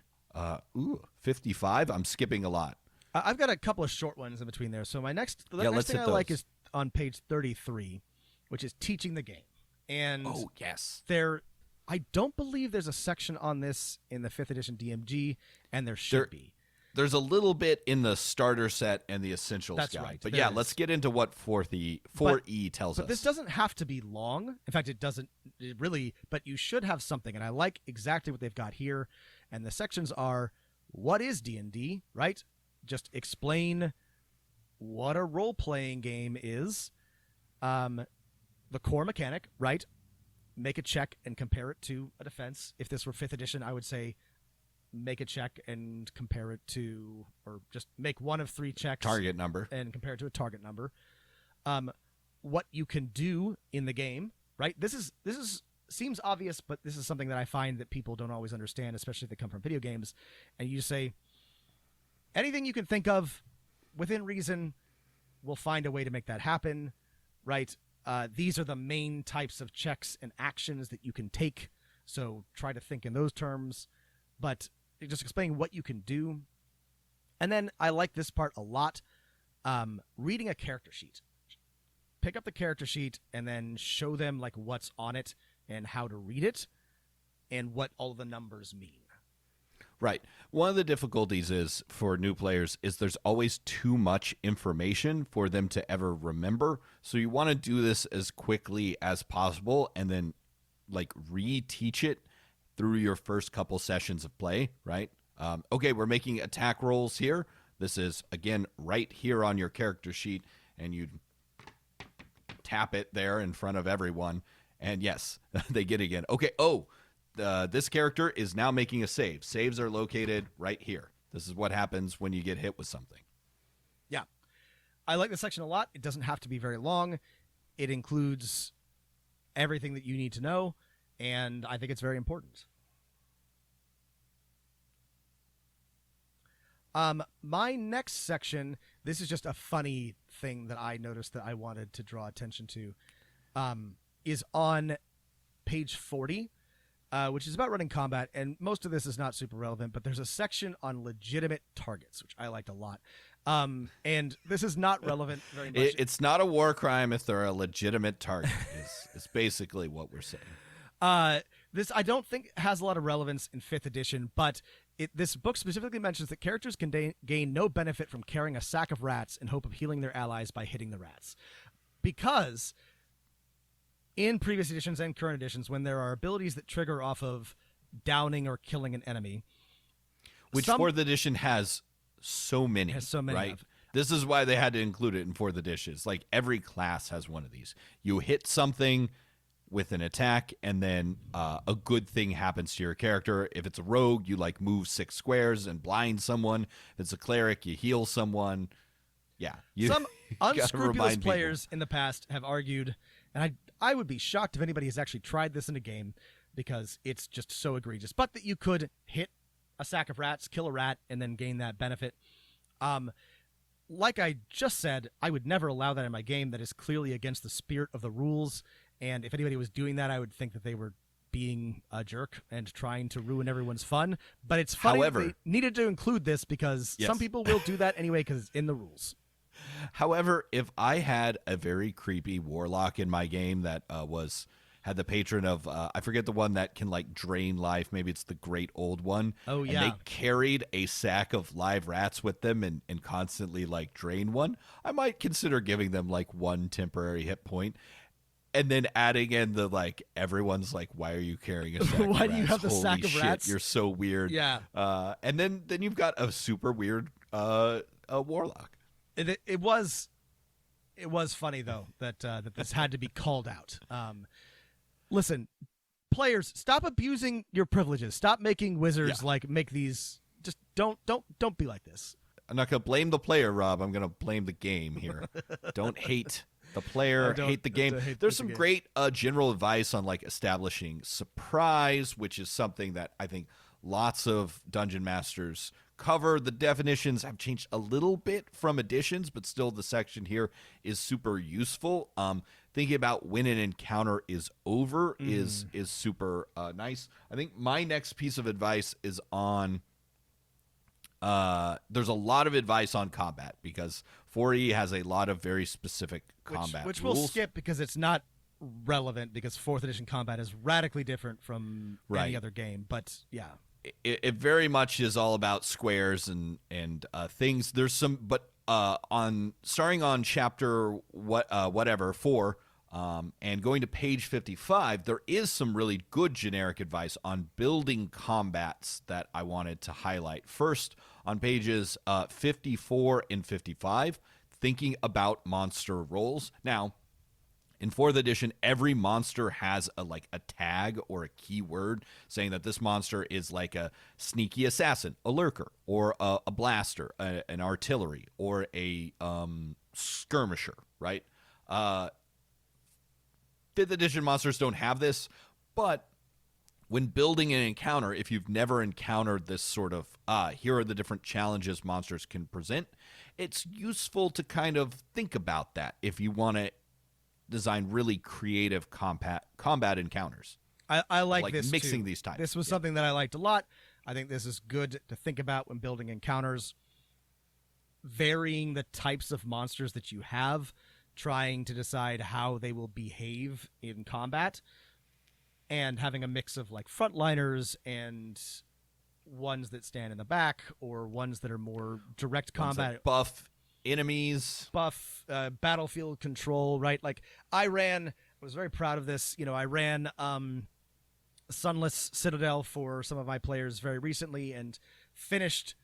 55. I'm skipping a lot. I've got a couple of short ones in between there. So the next let's thing hit I like those. is on page 33, which is teaching the game. And Oh, yes. I don't believe there's a section on this in the 5th edition DMG, and there should be. There's a little bit in the starter set and the essentials That's guide. right, But there yeah, is. let's get into what 4E tells us. But this doesn't have to be long. In fact, it doesn't really, but you should have something. And I like exactly what they've got here. And the sections are, what is D&D, right? Just explain what a role-playing game is, the core mechanic, right? Make a check and compare it to a defense. If this were 5th edition, I would say make a check and compare it to, or just make one of 3 checks. Target number. And compare it to a target number. What you can do in the game, right? This is seems obvious, but this is something that I find that people don't always understand, especially if they come from video games. And you just say, anything you can think of within reason, we'll find a way to make that happen, right? These are the main types of checks and actions that you can take. So try to think in those terms, but just explain what you can do. And then I like this part a lot. Reading a character sheet. Pick up the character sheet and then show them like what's on it and how to read it and what all the numbers mean. Right. One of the difficulties is for new players is there's always too much information for them to ever remember. So you want to do this as quickly as possible and then like reteach it through your first couple sessions of play, right? Okay, we're making attack rolls here. This is, again, right here on your character sheet, and you tap it there in front of everyone. And yes, they get it again. Okay, this character is now making a save. Saves are located right here. This is what happens when you get hit with something. Yeah. I like this section a lot. It doesn't have to be very long. It includes everything that you need to know, and I think it's very important. My next section, this is just a funny thing that I noticed that I wanted to draw attention to, is on page 40, which is about running combat, and most of this is not super relevant, but there's a section on legitimate targets, which I liked a lot. And this is not relevant very much. It's not a war crime if they're a legitimate target, is basically what we're saying. This I don't think has a lot of relevance in 5th edition, but this book specifically mentions that characters can gain no benefit from carrying a sack of rats in hope of healing their allies by hitting the rats. Because in previous editions and current editions, when there are abilities that trigger off of downing or killing an enemy, which 4th edition has so many, right? of. This is why they had to include it in 4th edition. It's like every class has one of these. You hit something with an attack, and then a good thing happens to your character. If it's a rogue, you like move 6 squares and blind someone. If it's a cleric, you heal someone. Yeah. Some gotta unscrupulous remind players in the past have argued, and I would be shocked if anybody has actually tried this in a game because it's just so egregious, but that you could hit a sack of rats, kill a rat, and then gain that benefit. Like I just said, I would never allow that in my game. That is clearly against the spirit of the rules. And if anybody was doing that, I would think that they were being a jerk and trying to ruin everyone's fun. But it's funny However, that they needed to include this because yes. some people will do that anyway because it's in the rules. However, if I had a very creepy warlock in my game that had the patron of I forget the one that can like drain life. Maybe it's the Great Old One. Oh, yeah. And they carried a sack of live rats with them and constantly like drain one. I might consider giving them like one temporary hit point. And then adding in the like everyone's like, why are you carrying a sack of rats? Why do you have the Holy sack of shit, rats? You're so weird. Yeah. And then you've got a super weird warlock. It was funny though that this had to be called out. Listen, players, stop abusing your privileges. Stop making wizards like make these. Just don't be like this. I'm not gonna blame the player, Rob. I'm gonna blame the game here. Don't hate the player. Hate the game. There's some great general advice on like establishing surprise, which is something that I think lots of dungeon masters cover. The definitions have changed a little bit from editions, but still the section here is super useful. Thinking about when an encounter is over is super nice. I think my next piece of advice is on there's a lot of advice on combat because 4E has a lot of very specific combat which rules. we'll skip because it's not relevant because 4th edition combat is radically different from any other game. But yeah. It very much is all about squares and things. There's some, but starting on chapter 4, and going to page 55, there is some really good generic advice on building combats that I wanted to highlight. First, on pages 54 and 55, thinking about monster roles. Now, in 4th edition, every monster has a tag or a keyword saying that this monster is like a sneaky assassin, a lurker, or a blaster, an artillery, or a skirmisher, right? 5th edition monsters don't have this, but when building an encounter, if you've never encountered this sort of, here are the different challenges monsters can present, it's useful to kind of think about that if you want to design really creative combat encounters. I like this mixing too. these types. This was something that I liked a lot. I think this is good to think about when building encounters. Varying the types of monsters that you have, trying to decide how they will behave in combat, and having a mix of like frontliners and ones that stand in the back or ones that are more direct combat. Buff enemies, battlefield control, right? Like I was very proud of this. I ran Sunless Citadel for some of my players very recently and finished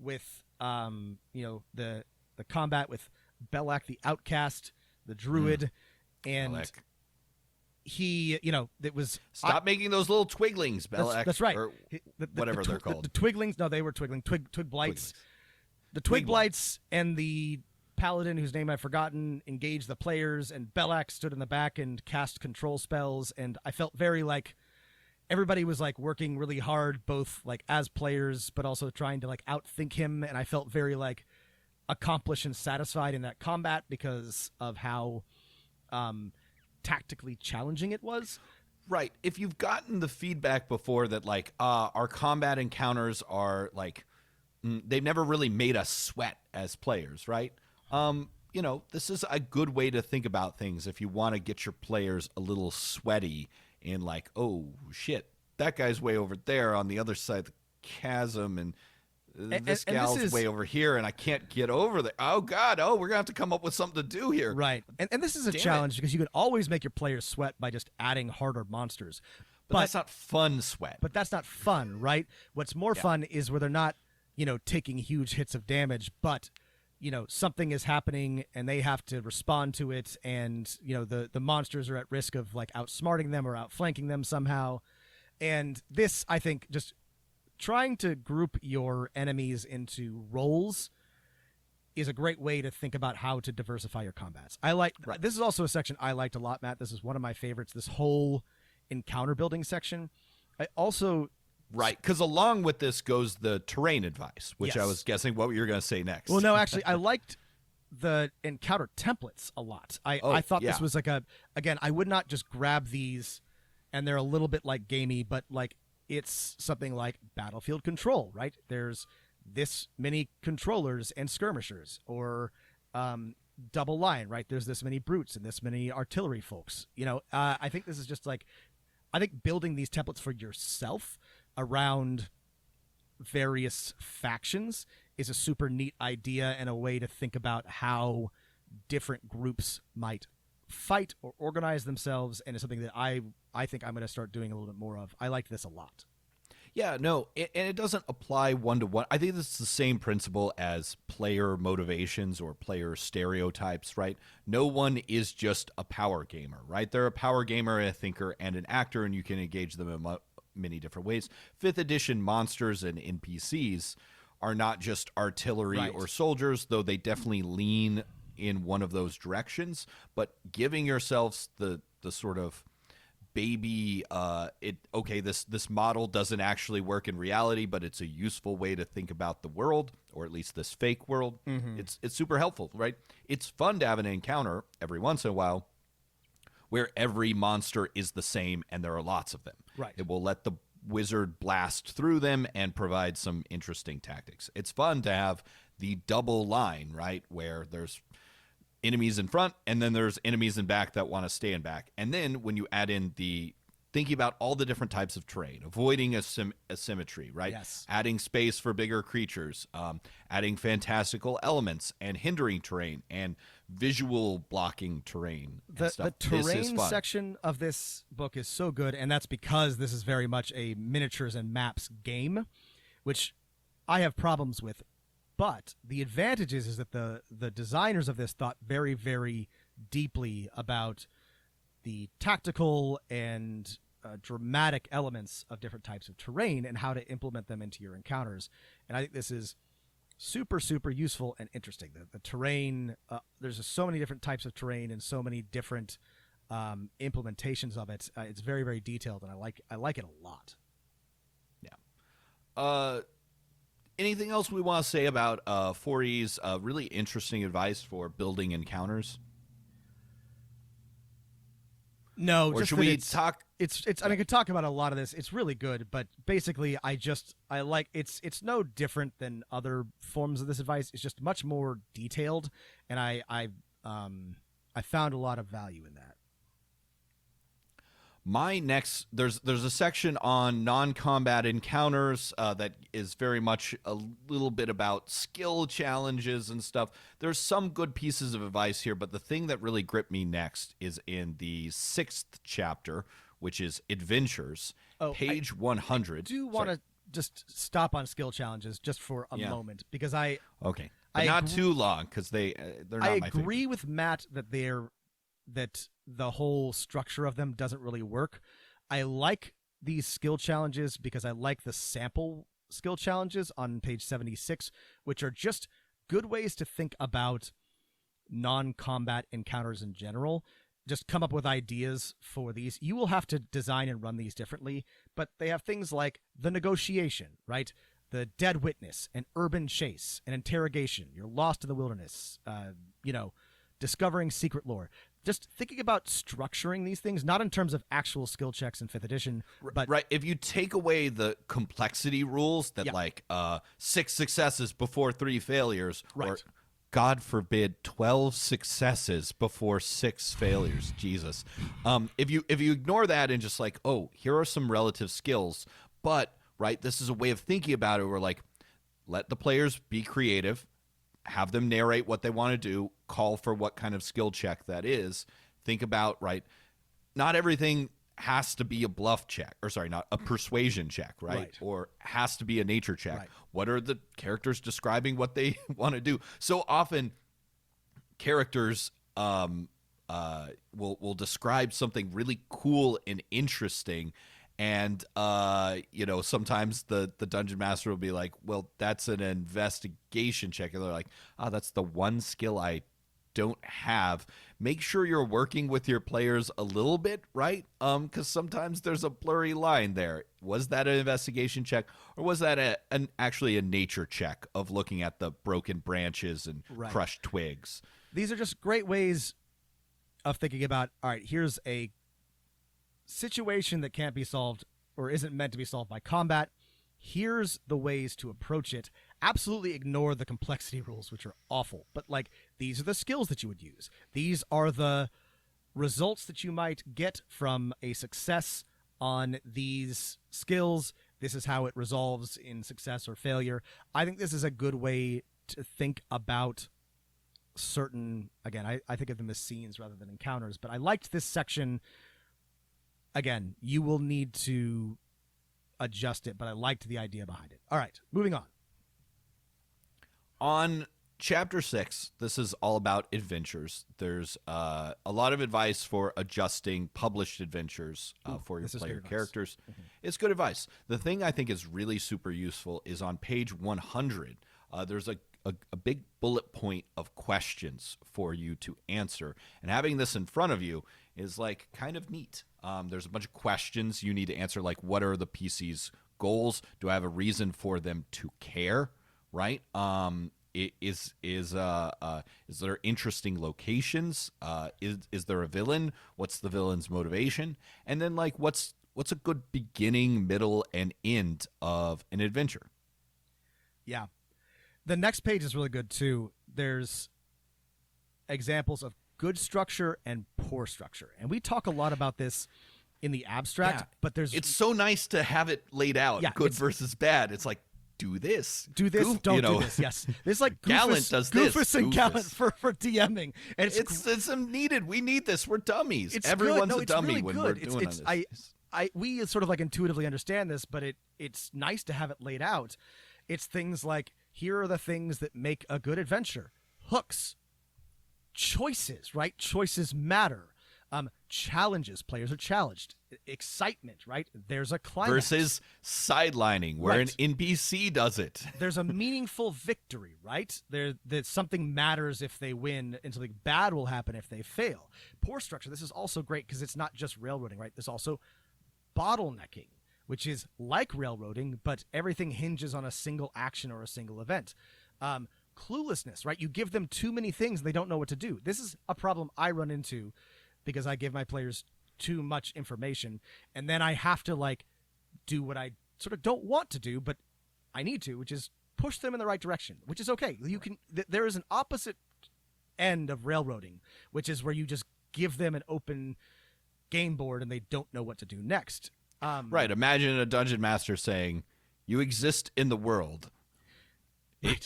with the combat with Belak the Outcast, the Druid, and Belak. He, it was stop making those little twiglings, Belak. That's right. Or whatever they're called. The twiglings, no, they were twiggling. Twig blights. The twig blights and the paladin, whose name I've forgotten, engaged the players, and Belak stood in the back and cast control spells. And I felt very like everybody was like working really hard, both like as players, but also trying to like outthink him. And I felt very like accomplished and satisfied in that combat because of how tactically challenging it was. Right. If you've gotten the feedback before that like our combat encounters are like they've never really made us sweat as players, right? This is a good way to think about things if you want to get your players a little sweaty and like, oh shit, that guy's way over there on the other side of the chasm, and this gal's way over here, and I can't get over there. Oh god, we're gonna have to come up with something to do here. Right. And this is a challenge because you can always make your players sweat by just adding harder monsters. But that's not fun sweat. But that's not fun, right? What's more fun is where they're not taking huge hits of damage, but something is happening and they have to respond to it, and the monsters are at risk of like outsmarting them or outflanking them somehow. And this, I think, just trying to group your enemies into roles is a great way to think about how to diversify your combats. This is also a section I liked a lot, Matt. This is one of my favorites, this whole encounter building section. I also Right, because along with this goes the terrain advice, which Yes. I was guessing what you were going to say next. Well, no, actually, I liked the encounter templates a lot. I thought this was like again, I would not just grab these and they're a little bit like gamey, but like it's something like battlefield control, right? There's this many controllers and skirmishers, or double line, right? There's this many brutes and this many artillery folks. I think this is just like, I think building these templates for yourself around various factions is a super neat idea and a way to think about how different groups might fight or organize themselves, and it's something that I think I'm going to start doing a little bit more of. I liked this a lot. Yeah, no, and it doesn't apply one-to-one. I think this is the same principle as player motivations or player stereotypes, right? No one is just a power gamer, right? They're a power gamer, a thinker, and an actor, and you can engage them in many different ways. 5th edition monsters and NPCs are not just artillery Right. or soldiers, though they definitely lean in one of those directions, but giving yourselves the sort of baby this model doesn't actually work in reality, but it's a useful way to think about the world, or at least this fake world. It's super helpful, right? It's fun to have an encounter every once in a while where every monster is the same and there are lots of them. Right. It will let the wizard blast through them and provide some interesting tactics. It's fun to have the double line, right, where there's enemies in front and then there's enemies in back that want to stay in back. And then when you add in thinking about all the different types of terrain, avoiding asymmetry, right? Yes. Adding space for bigger creatures, adding fantastical elements and hindering terrain and visual blocking terrain. And stuff. The This is terrain fun. section of this book is so good, and that's because this is very much a miniatures and maps game, which I have problems with. But the advantage is that the designers of this thought very, very deeply about the tactical and dramatic elements of different types of terrain and how to implement them into your encounters. And I think this is super, super useful and interesting. The terrain, there's just so many different types of terrain and so many different implementations of it. It's very, very detailed, and I like it a lot. Yeah. Anything else we want to say about 4E's really interesting advice for building encounters? No, Or just should that we talk? It's. I mean, I could talk about a lot of this. It's really good, but basically, I like it's. It's no different than other forms of this advice. It's just much more detailed, and I found a lot of value in that. My next, there's a section on non-combat encounters that is very much a little bit about skill challenges and stuff. There's some good pieces of advice here, but the thing that really gripped me next is in the 6th chapter, which is Adventures, page 100. I do want to just stop on skill challenges just for a moment, because okay, but I not agree- too long, because they're not I my agree favorite. with Matt that the whole structure of them doesn't really work. I like these skill challenges because I like the sample skill challenges on page 76, which are just good ways to think about non-combat encounters in general. Just come up with ideas for these. You will have to design and run these differently, but they have things like the negotiation, right? The dead witness, an urban chase, an interrogation. You're lost in the wilderness. Discovering secret lore. Just thinking about structuring these things, not in terms of actual skill checks in 5th edition, but Right. If you take away the complexity rules that Yeah. 6 successes before 3 failures, or Right. God forbid 12 successes before 6 failures. Jesus. If you ignore that and just like, oh, here are some relative skills, but right, this is a way of thinking about it where like let the players be creative, have them narrate what they want to do, call for what kind of skill check that is. Think about, right, not everything has to be a bluff check, or sorry, not a persuasion check, right? Or has to be a nature check. Right. What are the characters describing what they want to do? So often characters will describe something really cool and interesting, and sometimes the dungeon master will be like, well, that's an investigation check, and they're like, oh, that's the one skill I don't have. Make sure you're working with your players a little bit, right? Because sometimes there's a blurry line there. Was that an investigation check, or was that actually a nature check of looking at the broken branches and Right. crushed twigs? these are just great ways of thinking about, all right, here's a situation that can't be solved or isn't meant to be solved by combat. here's the ways to approach it. Absolutely ignore the complexity rules, which are awful. But like, these are the skills that you would use. These are the results that you might get from a success on these skills. This is how it resolves in success or failure. I think this is a good way to think about certain, again, I think of them as scenes rather than encounters, but I liked this section. Again, you will need to adjust it, but I liked the idea behind it. All right, moving on. On Chapter 6, this is all about adventures. There's a lot of advice for adjusting published adventures for your player characters. Mm-hmm. It's good advice. The thing I think is really super useful is on page 100. There's a big bullet point of questions for you to answer. And having this in front of you is like kind of neat. There's a bunch of questions you need to answer, like what are the PC's goals? Do I have a reason for them to care? Right? Is there interesting locations? Is there a villain? What's the villain's motivation? And then like what's a good beginning, middle, and end of an adventure? Yeah. The next page is really good too. There's examples of good structure and poor structure. And we talk a lot about this in the abstract, but it's so nice to have it laid out, good versus bad. It's like, do this, don't do this. Yes, this like Gallant does this, Goofus and Gallant for DMing, and it's needed. We need this. We're dummies. Everyone's a dummy really when good. we're doing this. We sort of like intuitively understand this, but it's nice to have it laid out. It's things like, here are the things that make a good adventure: hooks, choices, right? Choices matter. Challenges, players are challenged. Excitement, right? There's a climax. Versus sidelining, where an NPC does it. There's a meaningful victory, right? That something matters if they win, and something bad will happen if they fail. Poor structure. This is also great because it's not just railroading, right? There's also bottlenecking, which is like railroading, but everything hinges on a single action or a single event. Cluelessness, right? You give them too many things, and they don't know what to do. This is a problem I run into because I give my players too much information, and then I have to like do what I sort of don't want to do, but I need to, which is push them in the right direction, which is okay. You can. There is an opposite end of railroading, which is where you just give them an open game board and they don't know what to do next. Right. Imagine a dungeon master saying, "You exist in the world.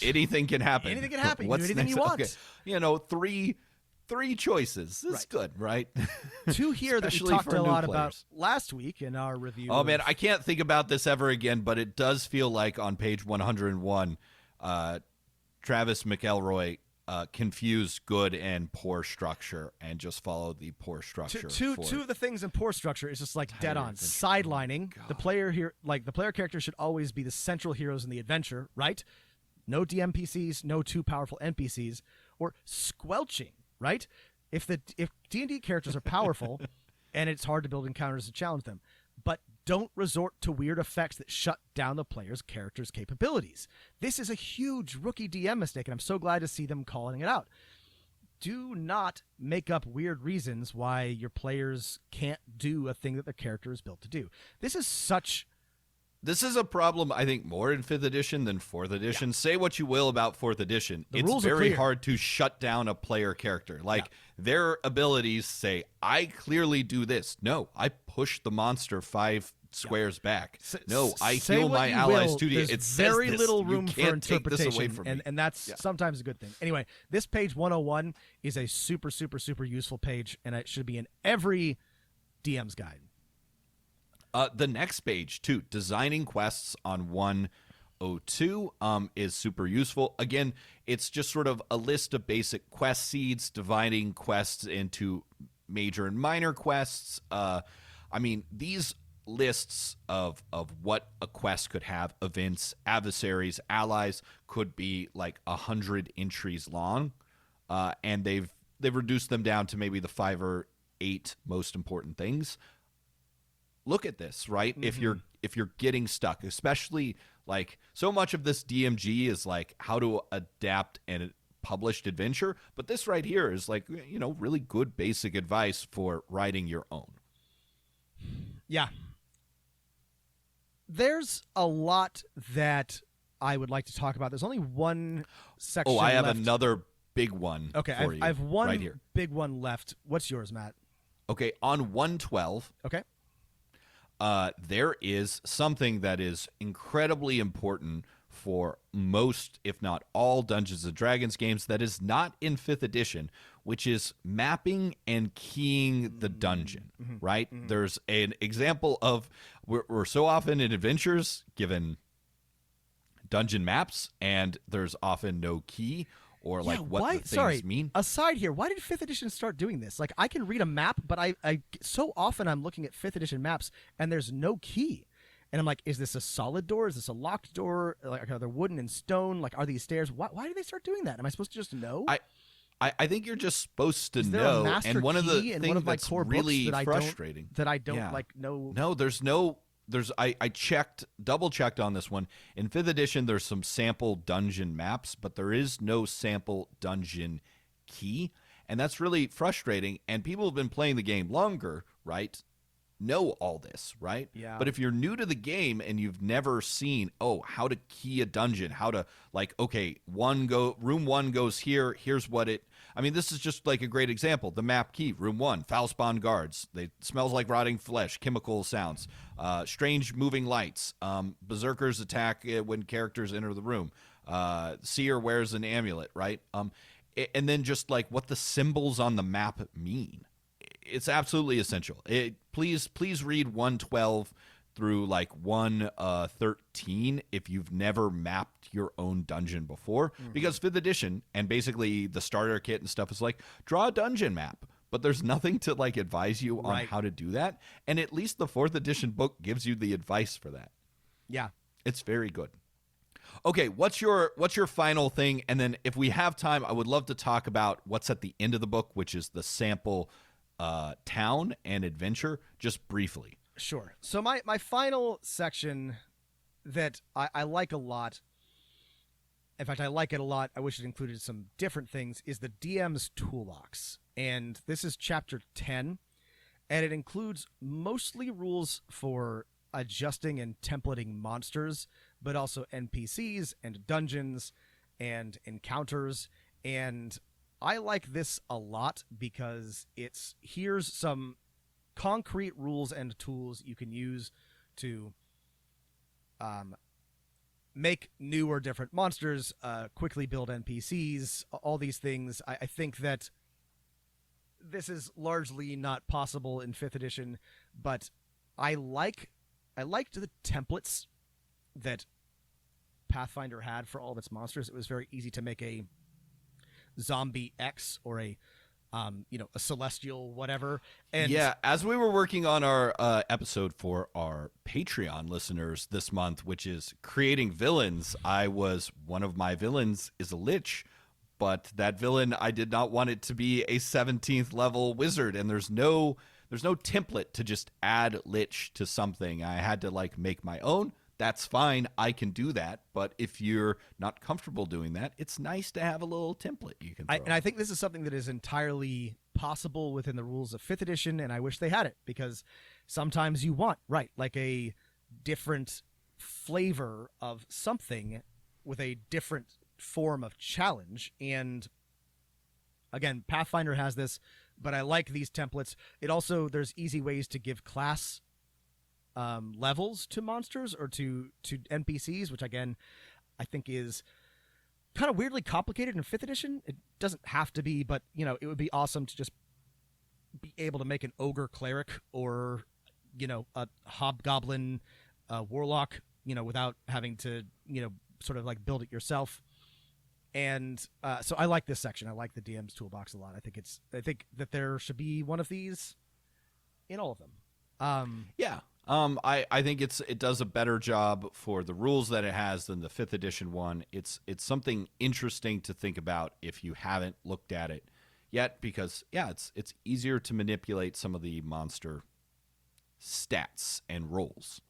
Anything can happen. Anything can happen. What's do anything next? you want. Okay. Three choices. This is good, right? Two here that we talked a lot about last week in our review. Oh, man, I can't think about this ever again, but it does feel like on page 101, Travis McElroy confused good and poor structure and just followed the poor structure. Two of the things in poor structure is just like dead on. Sidelining. The player here, like the player character should always be the central heroes in the adventure, right? No DMPCs, no too powerful NPCs, or squelching. Right? If D&D characters are powerful and it's hard to build encounters to challenge them, but don't resort to weird effects that shut down the player's character's capabilities. This is a huge rookie DM mistake, and I'm so glad to see them calling it out. Do not make up weird reasons why your players can't do a thing that their character is built to do. This is a problem, I think, more in 5th edition than 4th edition. Yeah. Say what you will about 4th edition. It's very hard to shut down a player character. Their abilities say, I clearly do this. No, I push the monster 5 squares back. No, I heal my allies 2D. It's very little room for interpretation, take this away from me. And that's sometimes a good thing. Anyway, this page 101 is a super, super, super useful page, and it should be in every DM's guide. The next page, too, designing quests on 102 is super useful. Again, it's just sort of a list of basic quest seeds, dividing quests into major and minor quests. These lists of what a quest could have, events, adversaries, allies, could be like 100 entries long, and they've reduced them down to maybe the 5 or 8 most important things. Look at this, right? Mm-hmm. If you're getting stuck, especially like so much of this DMG is like how to adapt a published adventure, but this right here is like, really good basic advice for writing your own. Yeah. There's a lot that I would like to talk about. There's only one section Oh, I have left. another big one Okay, for you I have one right here. big one left. What's yours, Matt? Okay, on 112, Okay. there is something that is incredibly important for most, if not all, Dungeons & Dragons games that is not in 5th edition, which is mapping and keying the dungeon, right? There's an example of, we're so often in adventures given dungeon maps, and there's often no key or like what the things mean. Aside here, why did 5th edition start doing this? Like, I can read a map, but I so often I'm looking at 5th edition maps and there's no key. And I'm like, is this a solid door? Is this a locked door? Like, are they wooden and stone? Like, are these stairs? Why did they start doing that? Am I supposed to just know? I think you're just supposed to Is there know. a master And one of the key in things one of my that's core really books frustrating that I don't Yeah. like know? No, there's no. There's I double checked on this one. In 5th edition, there's some sample dungeon maps, but there is no sample dungeon key, and that's really frustrating. And people have been playing the game longer, right? Know all this, right? Yeah. But if you're new to the game and you've never seen, how to key a dungeon, how to room 1 goes here, here's what it. I mean, this is just like a great example. The map key, room 1, foul spawn guards. They smells like rotting flesh, chemical sounds, strange moving lights. Berserkers attack when characters enter the room. Seer wears an amulet, right? And then just like what the symbols on the map mean. It's absolutely essential. Please read 112 through like 113 if you've never mapped your own dungeon before, because 5th edition and basically the starter kit and stuff is like, draw a dungeon map, but there's nothing to like advise you on how to do that. And at least the 4th edition book gives you the advice for that. Yeah. It's very good. Okay, what's your final thing? And then if we have time, I would love to talk about what's at the end of the book, which is the sample town and adventure, just briefly. Sure. So my final section that I like a lot, in fact, I like it a lot, I wish it included some different things, is the DM's Toolbox. And this is chapter 10, and it includes mostly rules for adjusting and templating monsters, but also NPCs and dungeons and encounters. And I like this a lot because here's some concrete rules and tools you can use to make new or different monsters, quickly build NPCs, all these things. I think that this is largely not possible in 5th edition, but I liked the templates that Pathfinder had for all of its monsters. It was very easy to make a zombie X or a celestial whatever. And yeah, as we were working on our episode for our Patreon listeners this month, which is creating villains, one of my villains is a lich, but that villain, I did not want it to be a 17th level wizard, and there's no template to just add lich to something. I had to like make my own. That's fine. I can do that. But if you're not comfortable doing that, it's nice to have a little template you can throw. And I think this is something that is entirely possible within the rules of 5th edition, and I wish they had it, because sometimes you want, like a different flavor of something with a different form of challenge. And again, Pathfinder has this, but I like these templates. There's easy ways to give class levels to monsters or to NPCs, which again I think is kind of weirdly complicated in 5th edition. It doesn't have to be, but it would be awesome to just be able to make an ogre cleric or a hobgoblin warlock without having to sort of like build it yourself. And so I like this section. I like the DM's Toolbox a lot. I think that there should be one of these in all of them. Yeah. I think it does a better job for the rules that it has than the 5th edition one. It's something interesting to think about if you haven't looked at it yet, because it's easier to manipulate some of the monster stats and rolls.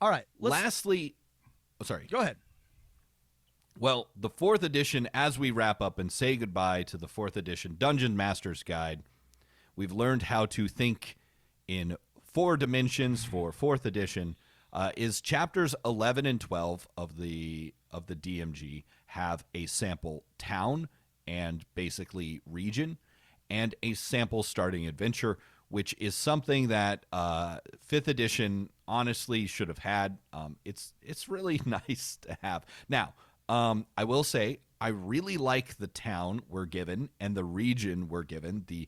All right. Lastly, sorry. Go ahead. Well, the 4th edition, as we wrap up and say goodbye to the 4th edition Dungeon Master's Guide, we've learned how to think in 4 dimensions for 4th edition is chapters 11 and 12 of the DMG have a sample town and basically region, and a sample starting adventure, which is something that 5th edition honestly should have had. It's really nice to have. Now, I will say I really like the town we're given and the region we're given, the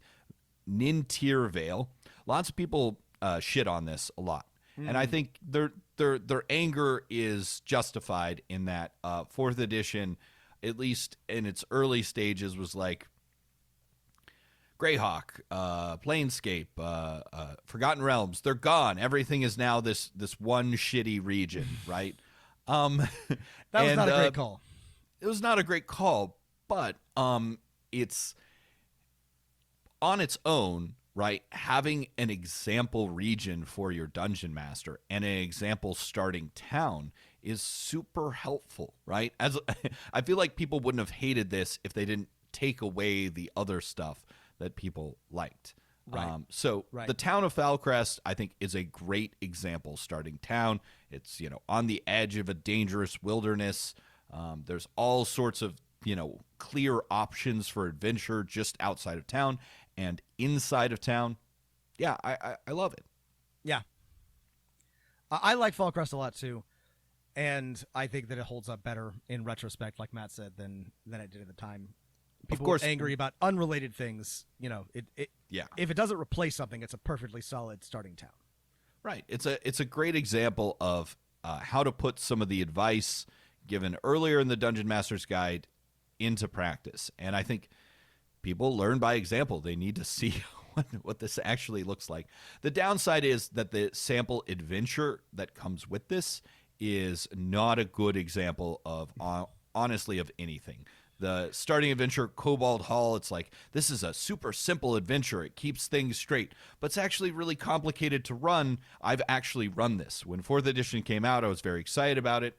Nintir Vale. Lots of people shit on this a lot, and I think their anger is justified in that 4th edition, at least in its early stages, was like Greyhawk, Planescape, Forgotten Realms. They're gone. Everything is now this one shitty region, right? That was not a great call. It was not a great call, but it's on its own, right? Having an example region for your dungeon master and an example starting town is super helpful, right? As I feel like people wouldn't have hated this if they didn't take away the other stuff that people liked. Right. Right. The town of Falcrest, I think, is a great example starting town. It's, on the edge of a dangerous wilderness. There's all sorts of, clear options for adventure just outside of town and inside of town. Yeah, I love it. Yeah. I like Falcrest a lot too, and I think that it holds up better in retrospect, like Matt said, than it did at the time. People Of course, were angry about unrelated things. Yeah. If it doesn't replace something, it's a perfectly solid starting town. Right. It's a great example of how to put some of the advice given earlier in the Dungeon Master's Guide into practice. And I think people learn by example. They need to see what this actually looks like. The downside is that the sample adventure that comes with this is not a good example of, honestly, of anything. The starting adventure, Cobalt Hall, it's like, this is a super simple adventure. It keeps things straight, but it's actually really complicated to run. I've actually run this. When 4th edition came out, I was very excited about it.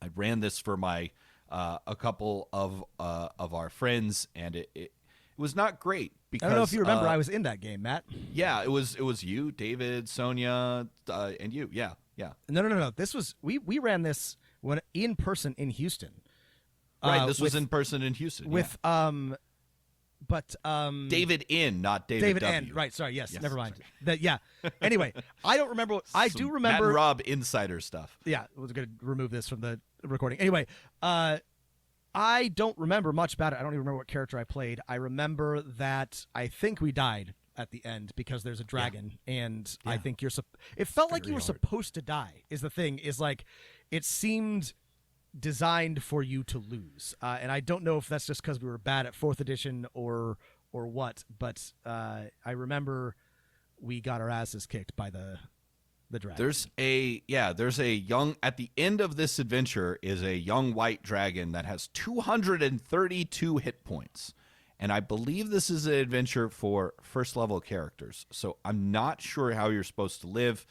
I ran this for my a couple of our friends, and it was not great. Because, I don't know if you remember, I was in that game, Matt. Yeah, it was you, David, Sonia, and you. Yeah. No. This was we ran this when in person in Houston. Right, this was in person in Houston. With David N, not David W. N. Right, sorry, yes, never mind. Anyway, I don't remember. I do remember Matt and Rob insider stuff. Yeah, I was going to remove this from the recording. Anyway, I don't remember much about it. I don't even remember what character I played. I remember that I think we died at the end because there's a dragon, and I think it felt like you were supposed to die. Is the thing is like it seemed designed for you to lose, and I don't know if that's just because we were bad at 4th edition or what, but I remember we got our asses kicked by the dragon. There's a young, at the end of this adventure is a young white dragon that has 232 hit points, and I believe this is an adventure for first level characters, so I'm not sure how you're supposed to live,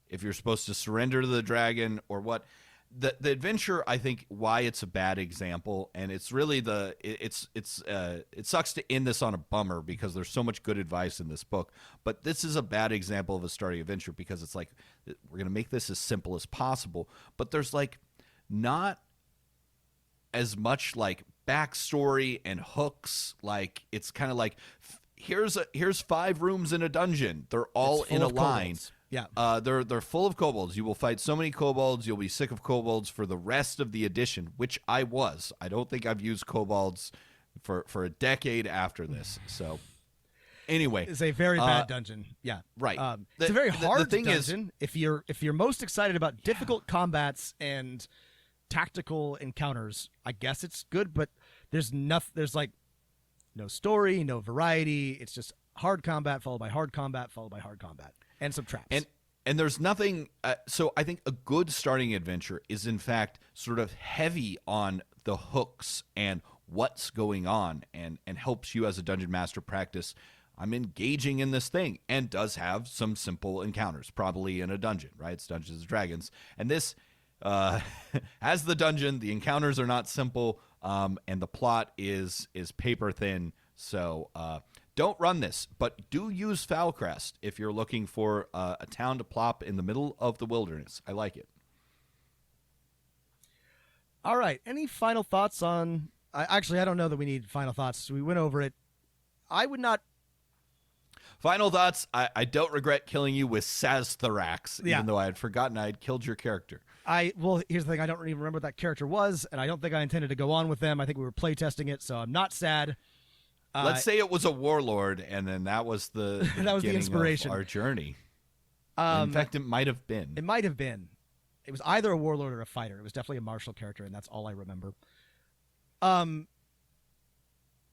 if you're supposed to surrender to the dragon or what. The adventure, I think, why it's a bad example, and it's really it sucks to end this on a bummer because there's so much good advice in this book, but this is a bad example of a starting adventure because it's like we're going to make this as simple as possible, but there's like not as much like backstory and hooks. Like it's kind of like here's 5 rooms in a dungeon. They're all in a line. Kobolds. Yeah, they're full of kobolds. You will fight so many kobolds, you'll be sick of kobolds for the rest of the edition, which I was. I don't think I've used kobolds for a decade after this. So anyway, it's a very bad dungeon. Yeah, right. It's a very hard dungeon. If you're most excited about difficult combats and tactical encounters, I guess it's good. But there's like no story, no variety. It's just hard combat followed by hard combat followed by hard combat. And some traps. And there's nothing. So I think a good starting adventure is, in fact, sort of heavy on the hooks and what's going on and helps you as a dungeon master practice. I'm engaging in this thing and does have some simple encounters, probably in a dungeon, right? It's Dungeons and Dragons. And this has the dungeon. The encounters are not simple, and the plot is paper thin. So don't run this, but do use Foulcrest if you're looking for a town to plop in the middle of the wilderness. I like it. All right. Any final thoughts on... I don't know that we need final thoughts. We went over it. I would not... Final thoughts. I don't regret killing you with Saztharax, Yeah. even though I had forgotten I had killed your character. Well, here's the thing. I don't even remember what that character was, and I don't think I intended to go on with them. I think we were playtesting it, so I'm not sad. Let's say it was a warlord, and then that was the That was the beginning inspiration. of our journey. In fact, it might have been. It might have been. It was either a warlord or a fighter. It was definitely a martial character, and that's all I remember.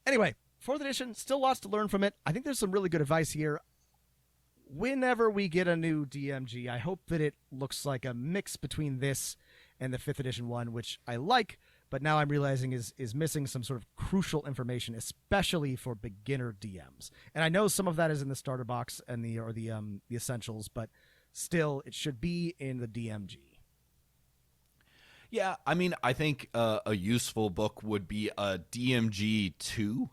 Anyway, 4th edition, still lots to learn from it. I think there's some really good advice here. Whenever we get a new DMG, I hope that it looks like a mix between this and the 5th edition one, which I like, but now I'm realizing is missing some sort of crucial information, especially for beginner DMs. And I know some of that is in the starter box and the essentials, but still, it should be in the DMG. Yeah, I mean, I think a useful book would be a DMG 2,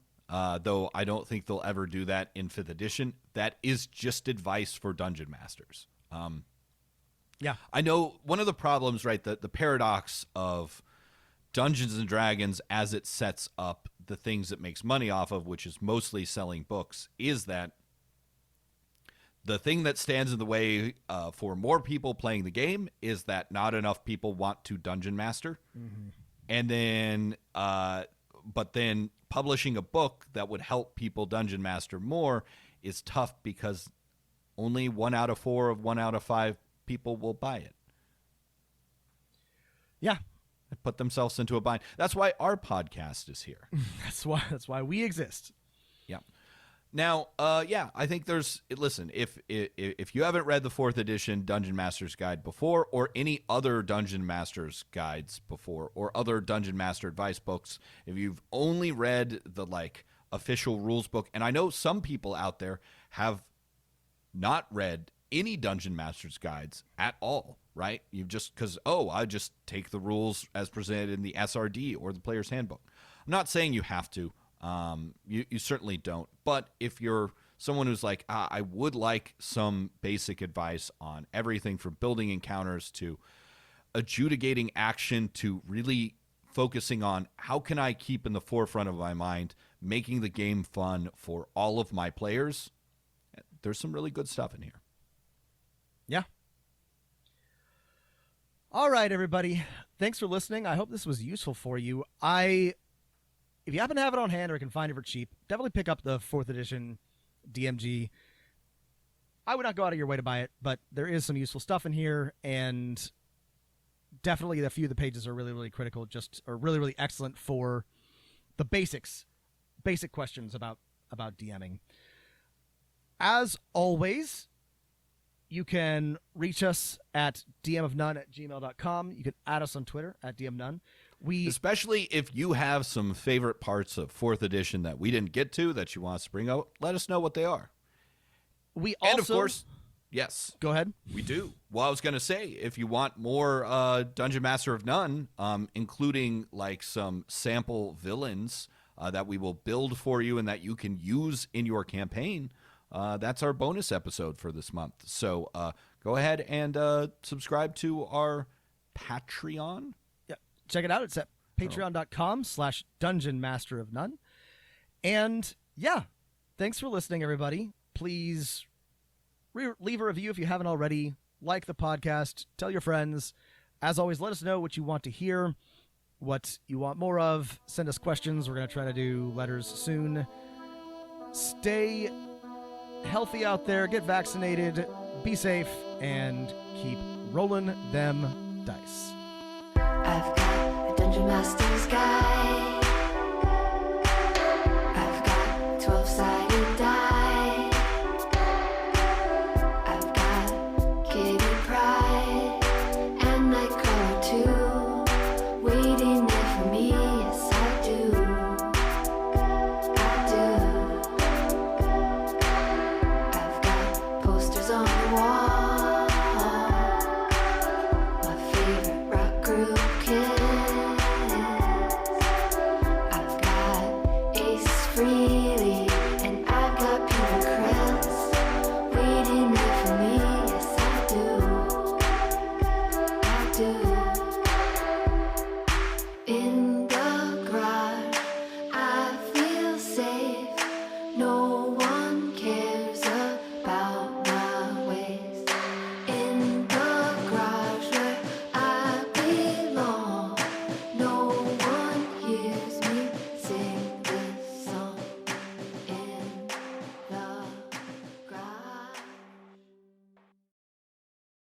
though I don't think they'll ever do that in 5th edition. That is just advice for Dungeon Masters. Yeah. I know one of the problems, right, the paradox of Dungeons & Dragons as it sets up the things it makes money off of, which is mostly selling books, is that the thing that stands in the way for more people playing the game is that not enough people want to Dungeon Master. Mm-hmm. And then, but then publishing a book that would help people Dungeon Master more is tough because only 1 out of 4 of 1 out of 5 people will buy it. Yeah. They put themselves into a bind. That's why our podcast is here. That's why we exist. Yeah. Now, yeah, I think listen, if you haven't read the 4th edition Dungeon Master's Guide before, or any other Dungeon Master's guides before, or other Dungeon Master advice books, if you've only read the official rules book, and I know some people out there have not read any Dungeon Master's guides at all, right? You've just, I just take the rules as presented in the SRD or the Player's Handbook. I'm not saying you have to. You certainly don't. But if you're someone who's like, I would like some basic advice on everything from building encounters to adjudicating action to really focusing on how can I keep in the forefront of my mind making the game fun for all of my players, there's some really good stuff in here. Yeah. All right, everybody. Thanks for listening. I hope this was useful for you. If you happen to have it on hand or can find it for cheap, definitely pick up the 4th edition DMG. I would not go out of your way to buy it, but there is some useful stuff in here, and definitely a few of the pages are really, really critical, or really, really excellent for the basic questions about DMing. As always, you can reach us at dmofnone@gmail.com. You can add us on Twitter at dmnone. Especially if you have some favorite parts of 4th edition that we didn't get to that you want us to bring out, let us know what they are. And of course, yes. Go ahead. We do. Well, I was going to say, if you want more Dungeon Master of None, including some sample villains that we will build for you and that you can use in your campaign, that's our bonus episode for this month. So go ahead and subscribe to our Patreon. Check it out. It's at patreon.com/dungeonmasterofnone. And yeah, thanks for listening, everybody. Please leave a review if you haven't already. Like the podcast. Tell your friends. As always, let us know what you want to hear, what you want more of. Send us questions. We're going to try to do letters soon. Stay healthy out there. Get vaccinated. Be safe. And keep rolling them dice. I've got a Dungeon Master's Guide. I've got 12-sided